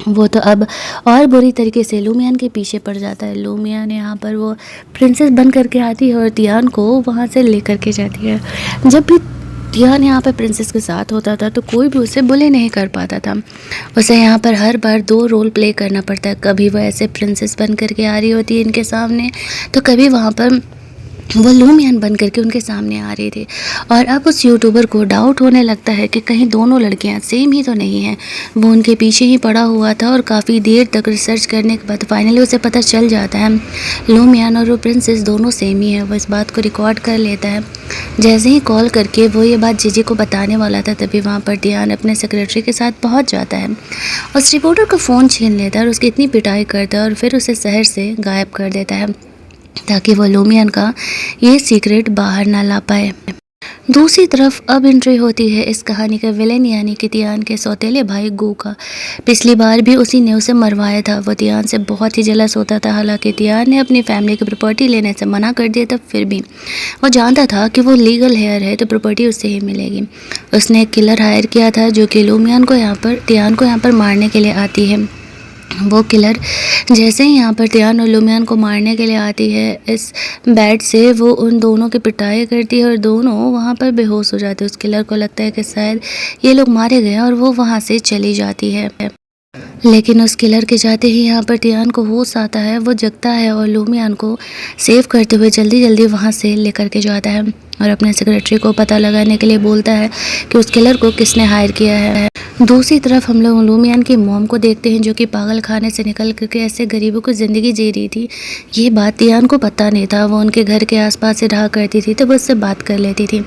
वो तो अब और बुरी तरीके से लूमियान के पीछे पड़ जाता है। लूमियान यहाँ पर वो प्रिंसेस बन करके आती है और तियान को वहाँ से ले करके जाती है। जब भी तियान यहाँ पर प्रिंसेस के साथ होता था तो कोई भी उसे बुले नहीं कर पाता था। उसे यहाँ पर हर बार 2 रोल प्ले करना पड़ता है। कभी वो ऐसे प्रिंसेस बन करके आ रही होती है इनके सामने, तो कभी वहाँ पर वो लूमियान बन करके उनके सामने आ रही थी। और अब उस यूट्यूबर को डाउट होने लगता है कि कहीं दोनों लड़कियां सेम ही तो नहीं हैं। वो उनके पीछे ही पड़ा हुआ था, और काफ़ी देर तक रिसर्च करने के बाद फाइनली उसे पता चल जाता है लूमियान और वो प्रिंसेस दोनों सेम ही है। वो इस बात को रिकॉर्ड कर लेता है। जैसे ही कॉल करके वो ये बात जीजी को बताने वाला था, तभी वहाँ पर तियान अपने सेक्रेटरी के साथ पहुँच जाता है। उस रिपोर्टर का फ़ोन छीन लेता है और उसकी इतनी पिटाई करता है और फिर उसे शहर से गायब कर देता है, ताकि वो लूमियान का ये सीक्रेट बाहर ना ला पाए। दूसरी तरफ अब एंट्री होती है इस कहानी के विलेन यानी कि तियान के सौतेले भाई गू का। पिछली बार भी उसी ने उसे मरवाया था। वो तियान से बहुत ही जलस होता था। हालांकि तियान ने अपनी फैमिली की प्रॉपर्टी लेने से मना कर दिया था, फिर भी वो जानता था कि वो लीगल हेयर है तो प्रॉपर्टी उससे ही मिलेगी। उसने एक किलर हायर किया था जो कि तियान को यहाँ पर मारने के लिए आती है। वो किलर जैसे ही यहाँ पर तियान और लूमियान को मारने के लिए आती है, इस बैट से वो उन दोनों की पिटाई करती है और दोनों वहाँ पर बेहोश हो जाते हैं। उस किलर को लगता है कि शायद ये लोग मारे गए और वो वहाँ से चली जाती है। लेकिन उस किलर के जाते ही यहाँ पर तियान को होश आता है। वो जगता है और लूमियान को सेव करते हुए जल्दी जल्दी वहाँ से लेकर के जाता है और अपने सेक्रेटरी को पता लगाने के लिए बोलता है कि उस किलर को किसने हायर किया है। दूसरी तरफ हम लोग लूमियान की मॉम को देखते हैं, जो कि पागल खाने से निकल करके ऐसे गरीबों की ज़िंदगी जी रही थी। ये बात तियान को पता नहीं था। वो उनके घर के आसपास से रहा करती थी तो वो उससे बात कर लेती थी।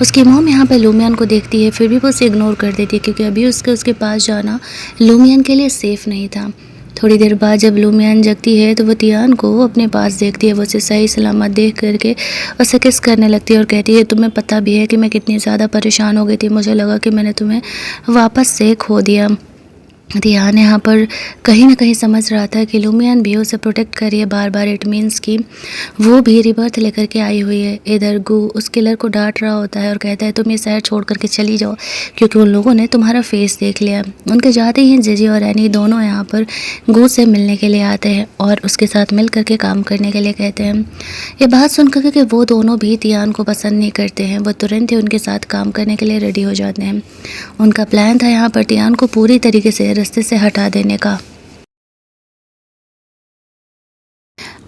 उसकी मॉम यहाँ पर लूमियान को देखती है, फिर भी वो उसे इग्नोर कर देती है, क्योंकि अभी उसके पास जाना लूमियान के लिए सेफ़ नहीं था। थोड़ी देर बाद जब लूमियान जगती है तो वो तियान को अपने पास देखती है। वो उसे सही सलामत देख करके उसे किस करने लगती है और कहती है, तुम्हें पता भी है कि मैं कितनी ज़्यादा परेशान हो गई थी। मुझे लगा कि मैंने तुम्हें वापस से खो दिया। तियान यहाँ पर कहीं ना कहीं समझ रहा था कि लूमियान भी उसे प्रोटेक्ट कर रही है बार बार। इट मीन्स कि वो भी रिबर्थ लेकर के आई हुई है। इधर गू उस किलर को डांट रहा होता है और कहता है, तुम ये शहर छोड़ करके चली जाओ, क्योंकि उन लोगों ने तुम्हारा फेस देख लिया। उनके जाते ही जीजी और एनी दोनों यहाँ पर गू से मिलने के लिए आते हैं और उसके साथ मिल करके काम करने के लिए कहते हैं। ये बात सुन करके कि वो दोनों भी तियान को पसंद नहीं करते हैं, वो तुरंत ही उनके साथ काम करने के लिए रेडी हो जाते हैं। उनका प्लान था यहाँ पर तियान को पूरी तरीके से रास्ते से हटा देने का।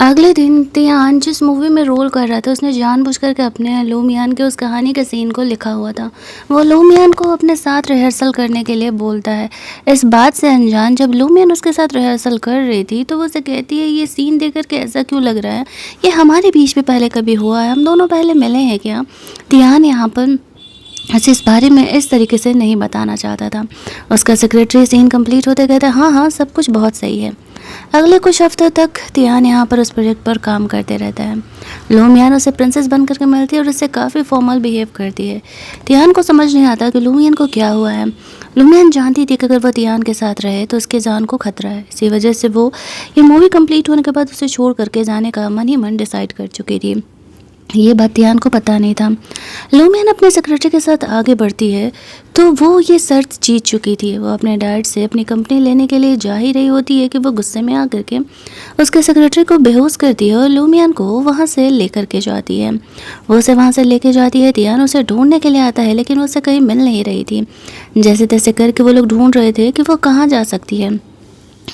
अगले दिन तियान जिस मूवी में रोल कर रहा था, उसने जानबूझकर के अपने लूमियान के उस कहानी के सीन को लिखा हुआ था। वो लूमियान को अपने साथ रिहर्सल करने के लिए बोलता है। इस बात से अनजान जब लूमियान उसके साथ रिहर्सल कर रही थी तो वो उसे कहती है, ये सीन देख कर के ऐसा क्यों लग रहा है, ये हमारे बीच में पहले कभी हुआ है, हम दोनों पहले मिले हैं क्या। तियान यहाँ पर उसे इस बारे में इस तरीके से नहीं बताना चाहता था। उसका सेक्रेटरी सीन कंप्लीट होते कहता है हाँ हाँ सब कुछ बहुत सही है। अगले कुछ हफ्तों तक तियान यहाँ पर उस प्रोजेक्ट पर काम करते रहता है। लूमियान उसे प्रिंसेस बन करके मिलती है और उससे काफ़ी फॉर्मल बिहेव करती है। तियान को समझ नहीं आता कि लूमियान को क्या हुआ है। लूमियान जानती थी कि अगर वह तियान के साथ रहे तो उसके जान को खतरा है। इसी वजह से वो ये मूवी कंप्लीट होने के बाद उसे छोड़ करके जाने का मन ही मन डिसाइड कर चुकी थी। ये बात तियान को पता नहीं था। लूमियन अपने सेक्रेटरी के साथ आगे बढ़ती है तो वो ये शर्त जीत चुकी थी। वो अपने डैड से अपनी कंपनी लेने के लिए जा ही रही होती है कि वो गुस्से में आकर के उसके सेक्रेटरी को बेहोश करती है और लूमियन को वहाँ से लेकर के जाती है। वो उसे वहाँ से लेके जाती है। तियान उसे ढूंढने के लिए आता है लेकिन वो उसे कहीं मिल नहीं रही थी। जैसे तैसे करके वो लोग ढूंढ रहे थे कि वो कहाँ जा सकती है।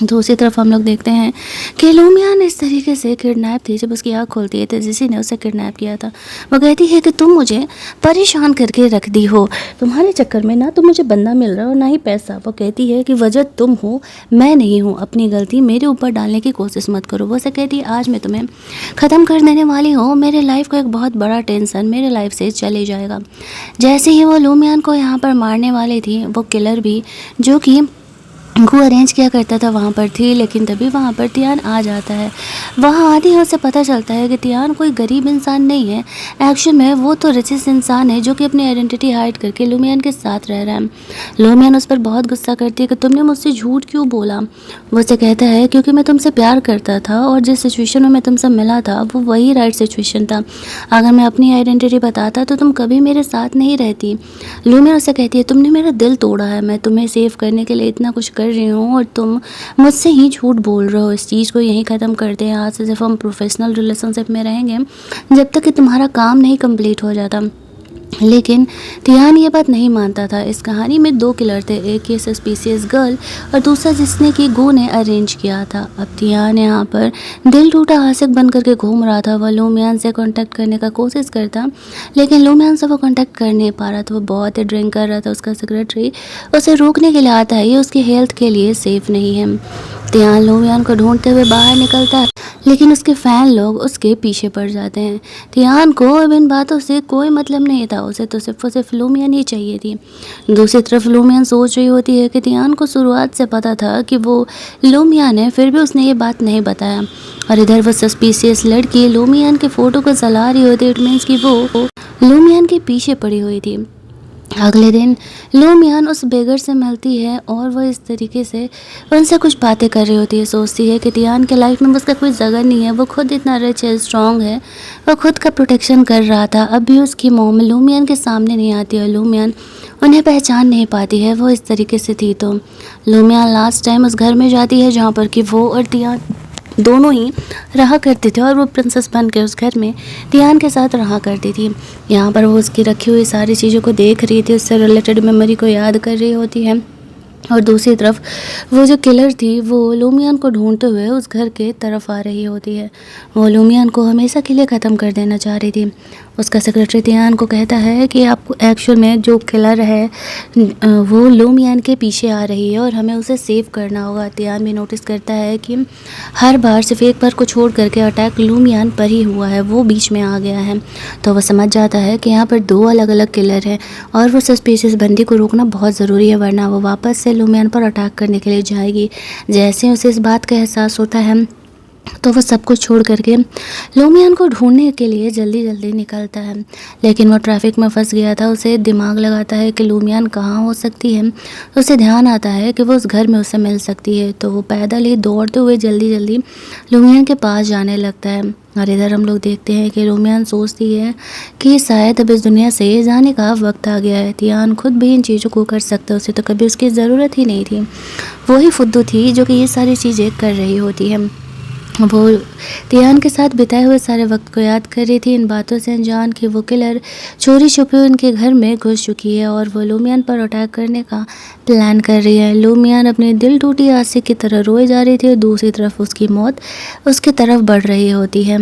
दूसरी तरफ हम लोग देखते हैं कि लूमियान इस तरीके से किडनैप थी। जब उसकी आँख खोलती है तो जिसी ने उसे किडनैप किया था वो कहती है कि तुम मुझे परेशान करके रख दी हो, तुम्हारे चक्कर में ना तो मुझे बंदा मिल रहा और ना ही पैसा। वो कहती है कि वजह तुम हो, मैं नहीं हूँ, अपनी गलती मेरे ऊपर डालने की कोशिश मत करो। वो उसे कहती है आज मैं तुम्हें ख़त्म कर देने वाली हूँ, मेरे लाइफ का एक बहुत बड़ा टेंशन मेरे लाइफ से चले जाएगा। जैसे ही वो लूमियान को यहाँ पर मारने वाली थी वो किलर भी जो कि को अरेंज किया करता था वहाँ पर थी, लेकिन तभी वहाँ पर तियान आ जाता है। वहाँ आते ही उसे पता चलता है कि तियान कोई गरीब इंसान नहीं है, एक्चुअल में वो तो रिचेस्ट इंसान है जो कि अपनी आइडेंटिटी हाइड करके लूमियन के साथ रह रहा है। लूमियन उस पर बहुत गुस्सा करती है कि तुमने मुझसे झूठ क्यों बोला। वो उसे कहता है क्योंकि मैं तुमसे प्यार करता था और जिस सिचुएशन में मैं तुमसे मिला था वो वही राइट सिचुएशन था। अगर मैं अपनी आइडेंटिटी बताता तो तुम कभी मेरे साथ नहीं रहती। लूमियन उसे कहती है तुमने मेरा दिल तोड़ा है, मैं तुम्हें सेव करने के लिए इतना कुछ कर रही हूँ और तुम मुझसे ही झूठ बोल रहे हो। इस चीज़ को यहीं ख़त्म करते हैं, आज से सिर्फ हम प्रोफेशनल रिलेशनशिप में रहेंगे जब तक कि तुम्हारा काम नहीं कंप्लीट हो जाता। लेकिन तियान ये बात नहीं मानता था। इस कहानी में दो किलर थे, एक ये सस्पिशियस गर्ल और दूसरा जिसने कि गो ने अरेंज किया था। अब तियान यहाँ पर दिल टूटा आशिक बन करके घूम रहा था। वह लूमियान से कांटेक्ट करने का कोशिश करता लेकिन लूमियान से वो कांटेक्ट कर नहीं पा रहा था। वो बहुत ही ड्रिंक कर रहा था। उसका सेक्रेटरी उसे रोकने के लिए आता है, ये उसकी हेल्थ के लिए सेफ नहीं है। तियान लूमियान को ढूंढते हुए बाहर निकलता है लेकिन उसके फ़ैन लोग उसके पीछे पड़ जाते हैं। तियान को अब इन बातों से कोई मतलब नहीं था, उसे तो सिर्फ और सिर्फ लूमियन ही चाहिए थी। दूसरी तरफ लूमियन सोच रही होती है कि तियान को शुरुआत से पता था कि वो लूमियन है, फिर भी उसने ये बात नहीं बताया। और इधर वो सस्पिशियस लड़की लूमियन के फ़ोटो को जला रही होती, इट मीन्स कि वो लूमियन के पीछे पड़ी हुई थी। अगले दिन लूमियान उस बेगर से मिलती है और वह इस तरीके से उनसे कुछ बातें कर रही होती है। सोचती है कि तियान के लाइफ में उसका कोई जगह नहीं है, वो खुद इतना रिच है, स्ट्रॉन्ग है, वो खुद का प्रोटेक्शन कर रहा था। अब भी उसकी मॉम लूमियान के सामने नहीं आती और लूमियान उन्हें पहचान नहीं पाती है, वो इस तरीके से थी। तो लूमियान लास्ट टाइम उस घर में जाती है जहाँ पर कि वो और तियान दोनों ही रहा करते थे और वो प्रिंसेस बन के उस घर में तियान के साथ रहा करती थी। यहाँ पर वो उसकी रखी हुई सारी चीज़ों को देख रही थी, उससे रिलेटेड मेमोरी को याद कर रही होती है। और दूसरी तरफ वो जो किलर थी वो लूमियान को ढूंढते हुए उस घर के तरफ आ रही होती है। वो लूमियान को हमेशा के लिए ख़त्म कर देना चाह रही थी। उसका सेक्रेटरी तियान को कहता है कि आपको एक्चुअल में जो किलर है वो लूमियान के पीछे आ रही है और हमें उसे सेव करना होगा। तियान भी नोटिस करता है कि हर बार सिर्फ एक बार को छोड़ करके अटैक लूमियान पर ही हुआ है, वो बीच में आ गया है। तो वह समझ जाता है कि यहाँ पर दो अलग अलग किलर हैं और वो सस्पिशियस बंदी को रोकना बहुत ज़रूरी है, वरना वो वापस से लूमियान पर अटैक करने के लिए जाएगी। जैसे ही उसे इस बात का एहसास होता है तो वो सब कुछ छोड़ करके लूमियान को ढूंढने के लिए जल्दी जल्दी निकलता है। लेकिन वो ट्रैफिक में फंस गया था। उसे दिमाग लगाता है कि लूमियान कहाँ हो सकती है। उसे ध्यान आता है कि वो उस घर में उसे मिल सकती है, तो वो पैदल ही दौड़ते हुए जल्दी जल्दी लूमियान के पास जाने लगता है। और इधर हम लोग देखते हैं कि लूमियान सोचती है कि शायद अब इस दुनिया से जाने का वक्त आ गया है। तियान खुद भी इन चीज़ों को कर सकता है, उसे तो कभी उसकी ज़रूरत ही नहीं थी। वही फुद्दू थी जो कि ये सारी चीज़ें कर रही होती है। वो तियान के साथ बिताए हुए सारे वक्त को याद कर रही थी, इन बातों से अनजान कि वो किलर चोरी छुपे उनके घर में घुस चुकी है और वो लूमियान पर अटैक करने का प्लान कर रही है। लूमियान अपने दिल टूटी आशिक की तरह रोए जा रही थी और दूसरी तरफ उसकी मौत उसकी तरफ बढ़ रही होती है।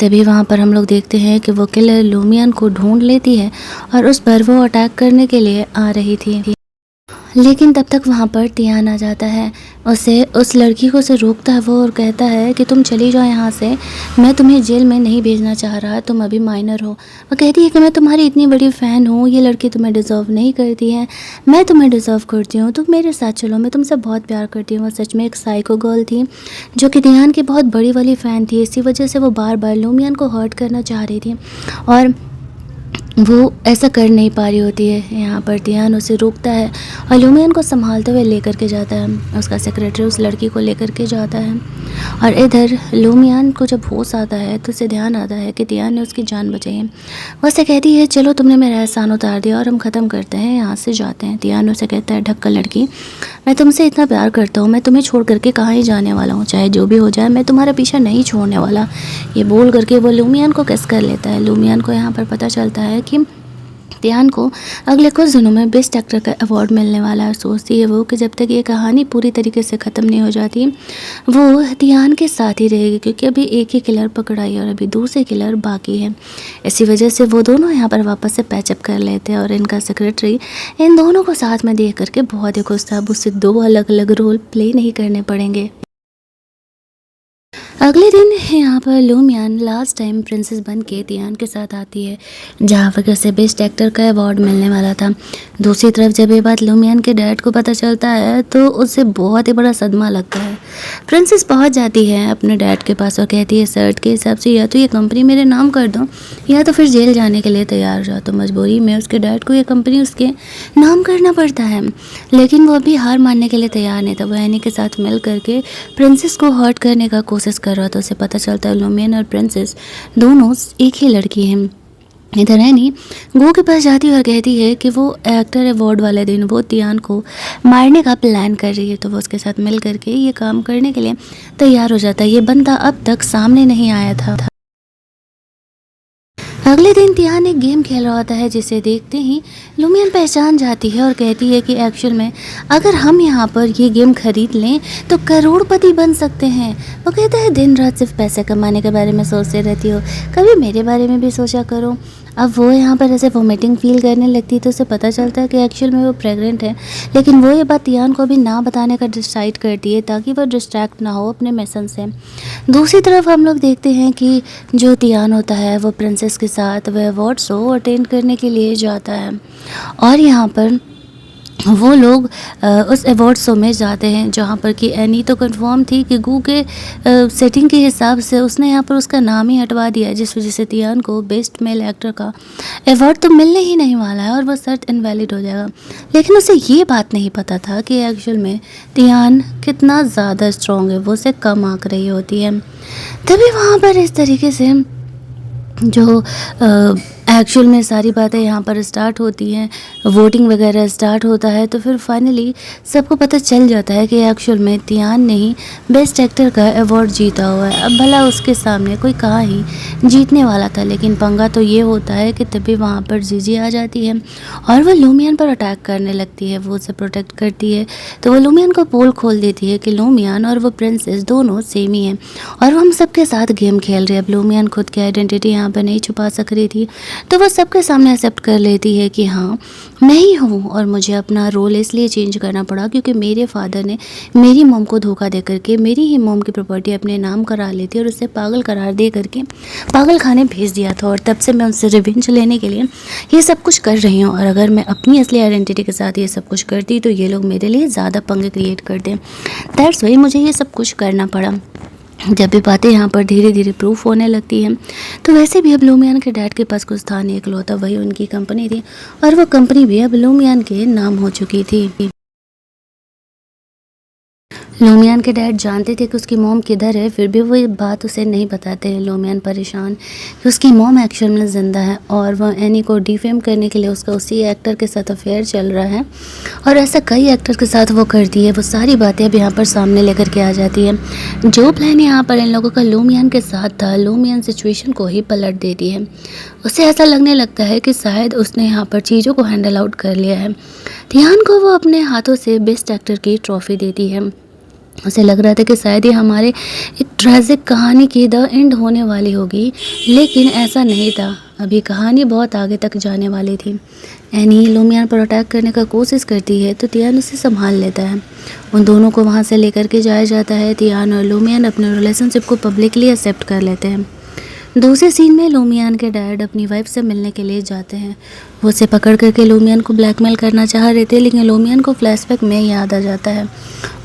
तभी वहाँ पर हम लोग देखते हैं कि वो किलर लूमियान को ढूंढ लेती है और उस पर वो अटैक करने के लिए आ रही थी। लेकिन तब तक वहाँ पर तियान आ जाता है। उस लड़की को उसे रोकता है वो और कहता है कि तुम चली जाओ यहाँ से, मैं तुम्हें जेल में नहीं भेजना चाह रहा, तुम अभी माइनर हो। वो कहती है कि मैं तुम्हारी इतनी बड़ी फ़ैन हूँ, ये लड़की तुम्हें डिज़र्व नहीं करती है, मैं तुम्हें डिज़र्व करती हूँ, तुम मेरे साथ चलो, मैं तुमसे बहुत प्यार करती हूँ। वो सच में एक साइको गर्ल थी जो कि तियान की बहुत बड़ी वाली फ़ैन थी। इसी वजह से वो बार बार लूमियन को हर्ट करना चाह रही थी और वो ऐसा कर नहीं पा रही होती है। यहाँ पर तियान उसे रोकता है और लूमियन को संभालते हुए लेकर के जाता है। उसका सेक्रेटरी उस लड़की को लेकर के जाता है और इधर लूमियन को जब होश आता है तो उसे ध्यान आता है कि तियान ने उसकी जान बचाई है। वो उसे कहती है चलो तुमने मेरा एहसान उतार दिया और हम ख़त्म करते हैं, यहाँ से जाते हैं। तियान उसे कहता है ढक्कन लड़की, मैं तुमसे इतना प्यार करता हूँ, मैं तुम्हें छोड़ करके कहाँ ही जाने वाला हूँ, चाहे जो भी हो जाए मैं तुम्हारा पीछा नहीं छोड़ने वाला। ये बोल करके वो लूमियन को किस कर लेता है। लूमियन को यहाँ पर पता चलता है कि तियान को अगले कुछ दिनों में बेस्ट एक्टर का अवार्ड मिलने वाला है। सोचती है वो कि जब तक ये कहानी पूरी तरीके से ख़त्म नहीं हो जाती वो तियान के साथ ही रहेगी, क्योंकि अभी एक ही किलर पकड़ा है और अभी दूसरे किलर बाकी है। इसी वजह से वो दोनों यहाँ पर वापस से पैचअप कर लेते हैं और इनका सेक्रेटरी इन दोनों को साथ में देख करके बहुत ही खुश था। अब उससे 2 अलग अलग रोल प्ले नहीं करने पड़ेंगे। अगले दिन यहाँ पर लूमियन लास्ट टाइम प्रिंसेस बन के तियान के साथ आती है, जहाँ पर उसे बेस्ट एक्टर का अवार्ड मिलने वाला था। दूसरी तरफ जब ये बात लूमियन के डैड को पता चलता है तो उसे बहुत ही बड़ा सदमा लगता है। प्रिंसेस पहुँच जाती है अपने डैड के पास और कहती है सर्ट के हिसाब से या तो ये कंपनी मेरे नाम कर दो या तो फिर जेल जाने के लिए तैयार हो जाओ। तो मजबूरी में उसके डैड को ये कंपनी उसके नाम करना पड़ता है, लेकिन वो अभी हार मानने के लिए तैयार नहीं था। वो एनी के साथ मिल करके प्रिंसेस को हर्ट करने का कोशिश कर रहा था। उसे पता चलता है लूमियन और प्रिंसेस दोनों एक ही लड़की हैं। इधर एनी गो के पास जाती है और कहती है कि वो एक्टर अवार्ड वाले दिन वो तियान को मारने का प्लान कर रही है। तो वो उसके साथ मिल करके ये काम करने के लिए तैयार हो जाता है। ये बंदा अब तक सामने नहीं आया था। अगले दिन तियान एक गेम खेल रहा होता है जिसे देखते ही लूमियन पहचान जाती है और कहती है कि एक्चुअल में अगर हम यहाँ पर ये गेम खरीद लें तो करोड़पति बन सकते हैं। वो कहता है दिन रात सिर्फ पैसे कमाने के बारे में सोचते रहती हो, कभी मेरे बारे में भी सोचा करो। अब वो यहाँ पर ऐसे वोमिटिंग फील करने लगती है तो उसे पता चलता है कि एक्चुअल में वो प्रेग्नेंट है, लेकिन वो ये बात तियान को भी ना बताने का डिसाइड करती है ताकि वो डिस्ट्रैक्ट ना हो अपने मिशन से। दूसरी तरफ हम लोग देखते हैं कि जो तियान होता है वो प्रिंसेस के साथ वह अवार्ड शो अटेंड करने के लिए जाता है और यहाँ पर वो लोग उस अवार्ड शो में जाते हैं जहाँ पर कि एनी तो कंफर्म थी कि गू के सेटिंग के हिसाब से उसने यहाँ पर उसका नाम ही हटवा दिया, जिस वजह से तियान को बेस्ट मेल एक्टर का अवार्ड तो मिलने ही नहीं वाला है और वह शर्त इनवैलिड हो जाएगा। लेकिन उसे ये बात नहीं पता था कि एक्चुअल में तियान कितना ज़्यादा स्ट्रॉन्ग है, वो उसे कम आंक रही होती है। तभी वहाँ पर इस तरीके से जो एक्चुअल में सारी बातें यहाँ पर स्टार्ट होती हैं, वोटिंग वगैरह स्टार्ट होता है, तो फिर फाइनली सबको पता चल जाता है कि एक्चुअल में तियान ने ही बेस्ट एक्टर का अवार्ड जीता हुआ है। अब भला उसके सामने कोई कहाँ ही जीतने वाला था, लेकिन पंगा तो ये होता है कि तभी वहाँ पर जीजी आ जाती है और वह लूमियन पर अटैक करने लगती है। वो उसे प्रोटेक्ट करती है तो वो लूमियन को पोल खोल देती है कि लूमियन और वो प्रिंसेस दोनों सेम ही हैं और वो हम सबके साथ गेम खेल रहे हैं। अब लूमियन खुद की आइडेंटिटी यहाँ पर नहीं छुपा सक रही थी तो वह सबके सामने एक्सेप्ट कर लेती है कि हाँ मैं ही हूँ और मुझे अपना रोल इसलिए चेंज करना पड़ा क्योंकि मेरे फादर ने मेरी मॉम को धोखा दे करके मेरी ही मॉम की प्रॉपर्टी अपने नाम करा ली थी और उसे पागल करार दे करके पागल खाने भेज दिया था और तब से मैं उनसे रिवेंज लेने के लिए ये सब कुछ कर रही हूँ। और अगर मैं अपनी असली आइडेंटिटी के साथ ये सब कुछ करती तो ये लोग मेरे लिए ज़्यादा पंगे क्रिएट कर दें। दैट्स वाई मुझे ये सब कुछ करना पड़ा। जब भी बातें यहाँ पर धीरे धीरे प्रूफ होने लगती हैं तो वैसे भी अब लूमियन के डैड के पास कुछ था नहीं, इकलौता वही उनकी कंपनी थी और वो कंपनी भी अब लूमियन के नाम हो चुकी थी। लूमियन के डैड जानते थे कि उसकी मॉम किधर है, फिर भी वो ये बात उसे नहीं बताते हैं। लूमियन परेशान कि उसकी मॉम एक्चुअल में ज़िंदा है और वह एनी को डिफेम करने के लिए उसका उसी एक्टर के साथ अफेयर चल रहा है और ऐसा कई एक्टर के साथ वो करती है। वो सारी बातें अब यहाँ पर सामने लेकर के आ जाती है। जो प्लान यहाँ पर इन लोगों का लूमियन के साथ था, लूमियन सिचुएशन को ही पलट देती है। उसे ऐसा लगने लगता है कि शायद उसने यहाँ पर चीज़ों को हैंडल आउट कर लिया है। तियान को वो अपने हाथों से बेस्ट एक्टर की ट्रॉफी देती है। उसे लग रहा था कि शायद ये हमारे एक ट्रेजिक कहानी की द एंड होने वाली होगी, लेकिन ऐसा नहीं था। अभी कहानी बहुत आगे तक जाने वाली थी। एनी लूमियान पर अटैक करने का कोशिश करती है तो तियान उसे संभाल लेता है। उन दोनों को वहाँ से लेकर के जाया जाता है। तियान और लूमियान अपने रिलेशनशिप को पब्लिकली एक्सेप्ट कर लेते हैं। दूसरे सीन में लूमियान के डैड अपनी वाइफ से मिलने के लिए जाते हैं। वो उसे पकड़ करके लूमियान को ब्लैकमेल करना चाह रहे थे, लेकिन लूमियान को फ्लैशबैक में याद आ जाता है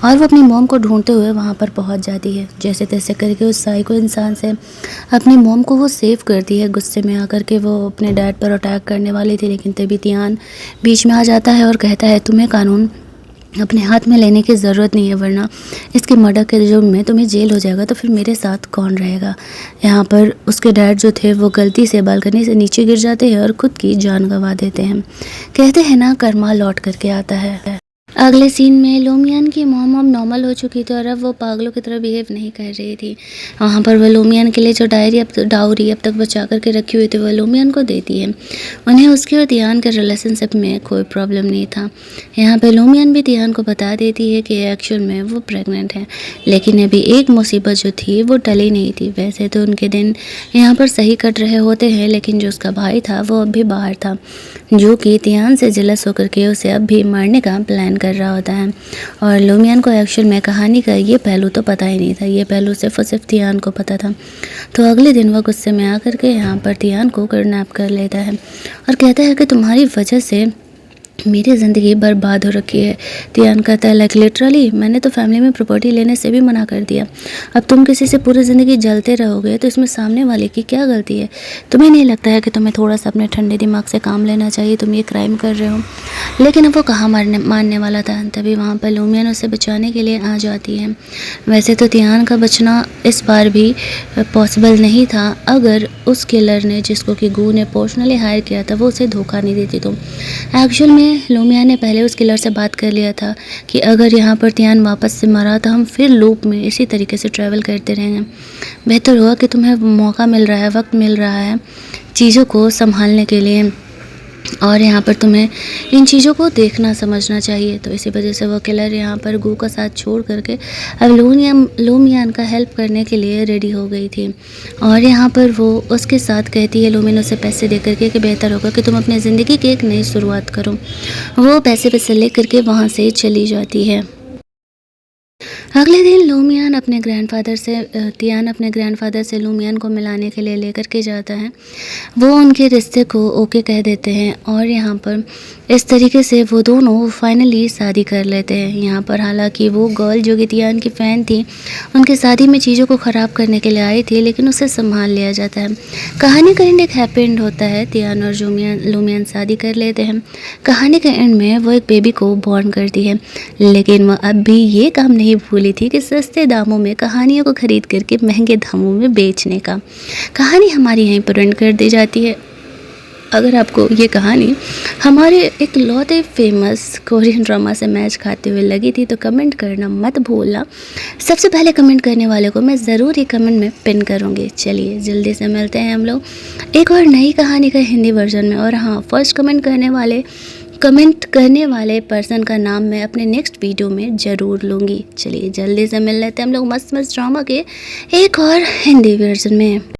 और वो अपनी मॉम को ढूंढते हुए वहाँ पर पहुँच जाती है। जैसे तैसे करके उस साइको इंसान से अपनी मॉम को वो सेव करती है। गुस्से में आकर के वो अपने डैड पर अटैक करने वाली थी, लेकिन तभी तियान बीच में आ जाता है और कहता है तुम्हें कानून अपने हाथ में लेने की ज़रूरत नहीं है, वरना इसके मर्डर के जुर्म में तुम्हें जेल हो जाएगा तो फिर मेरे साथ कौन रहेगा। यहाँ पर उसके डैड जो थे वो गलती से बालकनी से नीचे गिर जाते हैं और खुद की जान गंवा देते हैं। कहते हैं ना, कर्मा लौट करके आता है। अगले सीन में लूमियान की मॉम अब नॉर्मल हो चुकी थी और अब वो पागलों की तरह बिहेव नहीं कर रही थी। वहाँ पर वह लूमियान के लिए जो डाउरी अब तक बचा करके रखी हुई थी वह लूमियान को देती है। उन्हें उसके और तियान के रिलेशनशिप में कोई प्रॉब्लम नहीं था। यहाँ पर लूमियान भी तियान को बता देती है कि एक्चुअल में वो प्रेग्नेंट है, लेकिन अभी एक मुसीबत जो थी वो टली नहीं थी। वैसे तो उनके दिन यहाँ पर सही कट रहे होते हैं, लेकिन जो उसका भाई था वो अब भी बाहर था, जो कि तियान से जेलस होकर के उसे अब भी मारने का प्लान कर रहा होता है। और लूमियान को एक्चुअल में कहानी का ये पहलू तो पता ही नहीं था, ये पहलू सिर्फ और सिर्फ तियान को पता था। तो अगले दिन वह गुस्से में आकर के यहाँ पर तियान को किडनैप कर लेता है और कहता है कि तुम्हारी वजह से मेरी ज़िंदगी बर्बाद हो रखी है। तियान कहता है लाइक लिटरली, मैंने तो फैमिली में प्रॉपर्टी लेने से भी मना कर दिया। अब तुम किसी से पूरी ज़िंदगी जलते रहोगे तो इसमें सामने वाले की क्या गलती है? तुम्हें नहीं लगता है कि तुम्हें थोड़ा सा अपने ठंडे दिमाग से काम लेना चाहिए? तुम ये क्राइम कर रहे हो। लेकिन अब वो कहाँ मानने वाला था। तभी वहाँ पर लूमियान उसे बचाने के लिए आ जाती है। वैसे तो तियान का बचना इस बार भी पॉसिबल नहीं था अगर उस किलर ने, जिसको कि गू ने पर्सनली हायर किया था, वो उसे धोखा नहीं देती। तो एक्चुअल में लूमियान ने पहले उस किलर से बात कर लिया था कि अगर यहाँ पर तियान वापस से मरा तो हम फिर लूप में इसी तरीके से ट्रैवल करते रहेंगे। बेहतर हुआ कि तुम्हें मौका मिल रहा है, वक्त मिल रहा है चीज़ों को संभालने के लिए, और यहाँ पर तुम्हें इन चीज़ों को देखना समझना चाहिए। तो इसी वजह से वो किलर यहाँ पर गू का साथ छोड़ करके अब लूमियान का हेल्प करने के लिए रेडी हो गई थी। और यहाँ पर वो उसके साथ कहती है, लूमियान उसे पैसे दे करके कि बेहतर होगा कि तुम अपनी ज़िंदगी की एक नई शुरुआत करो। वो पैसे ले करके वहाँ से चली जाती है। अगले दिन तियान अपने ग्रैंडफादर से लूमियान को मिलाने के लिए लेकर के जाता है। वो उनके रिश्ते को ओके कह देते हैं और यहाँ पर इस तरीके से वो दोनों फाइनली शादी कर लेते हैं। यहाँ पर हालांकि वो गर्ल जो कि तियान की फ़ैन थी, उनकी शादी में चीज़ों को ख़राब करने के लिए आई थी, लेकिन उसे संभाल लिया जाता है। कहानी का एंड एक हैप्पी एंड होता है। तियान और लूमियान शादी कर लेते हैं। कहानी के एंड में वो एक बेबी को बॉर्न करती है, लेकिन वह अब भी ये काम नहीं भूली थी कि सस्ते दामों में कहानियों को खरीद करके महंगे दामों में बेचने का। कहानी हमारी यहीं पर एंड कर दी जाती है। अगर आपको ये कहानी हमारे एक लौते फेमस कोरियन ड्रामा से मैच खाते हुए लगी थी तो कमेंट करना मत भूलना। सबसे पहले कमेंट करने वाले को मैं ज़रूर ही कमेंट में पिन करूँगी। चलिए जल्दी से मिलते हैं हम लोग एक और नई कहानी का हिंदी वर्जन में। और हाँ, फर्स्ट कमेंट करने वाले पर्सन का नाम मैं अपने नेक्स्ट वीडियो में ज़रूर लूँगी। चलिए जल्दी से मिल लेते हैं हम लोग मस्त ड्रामा के एक और हिंदी वर्जन में।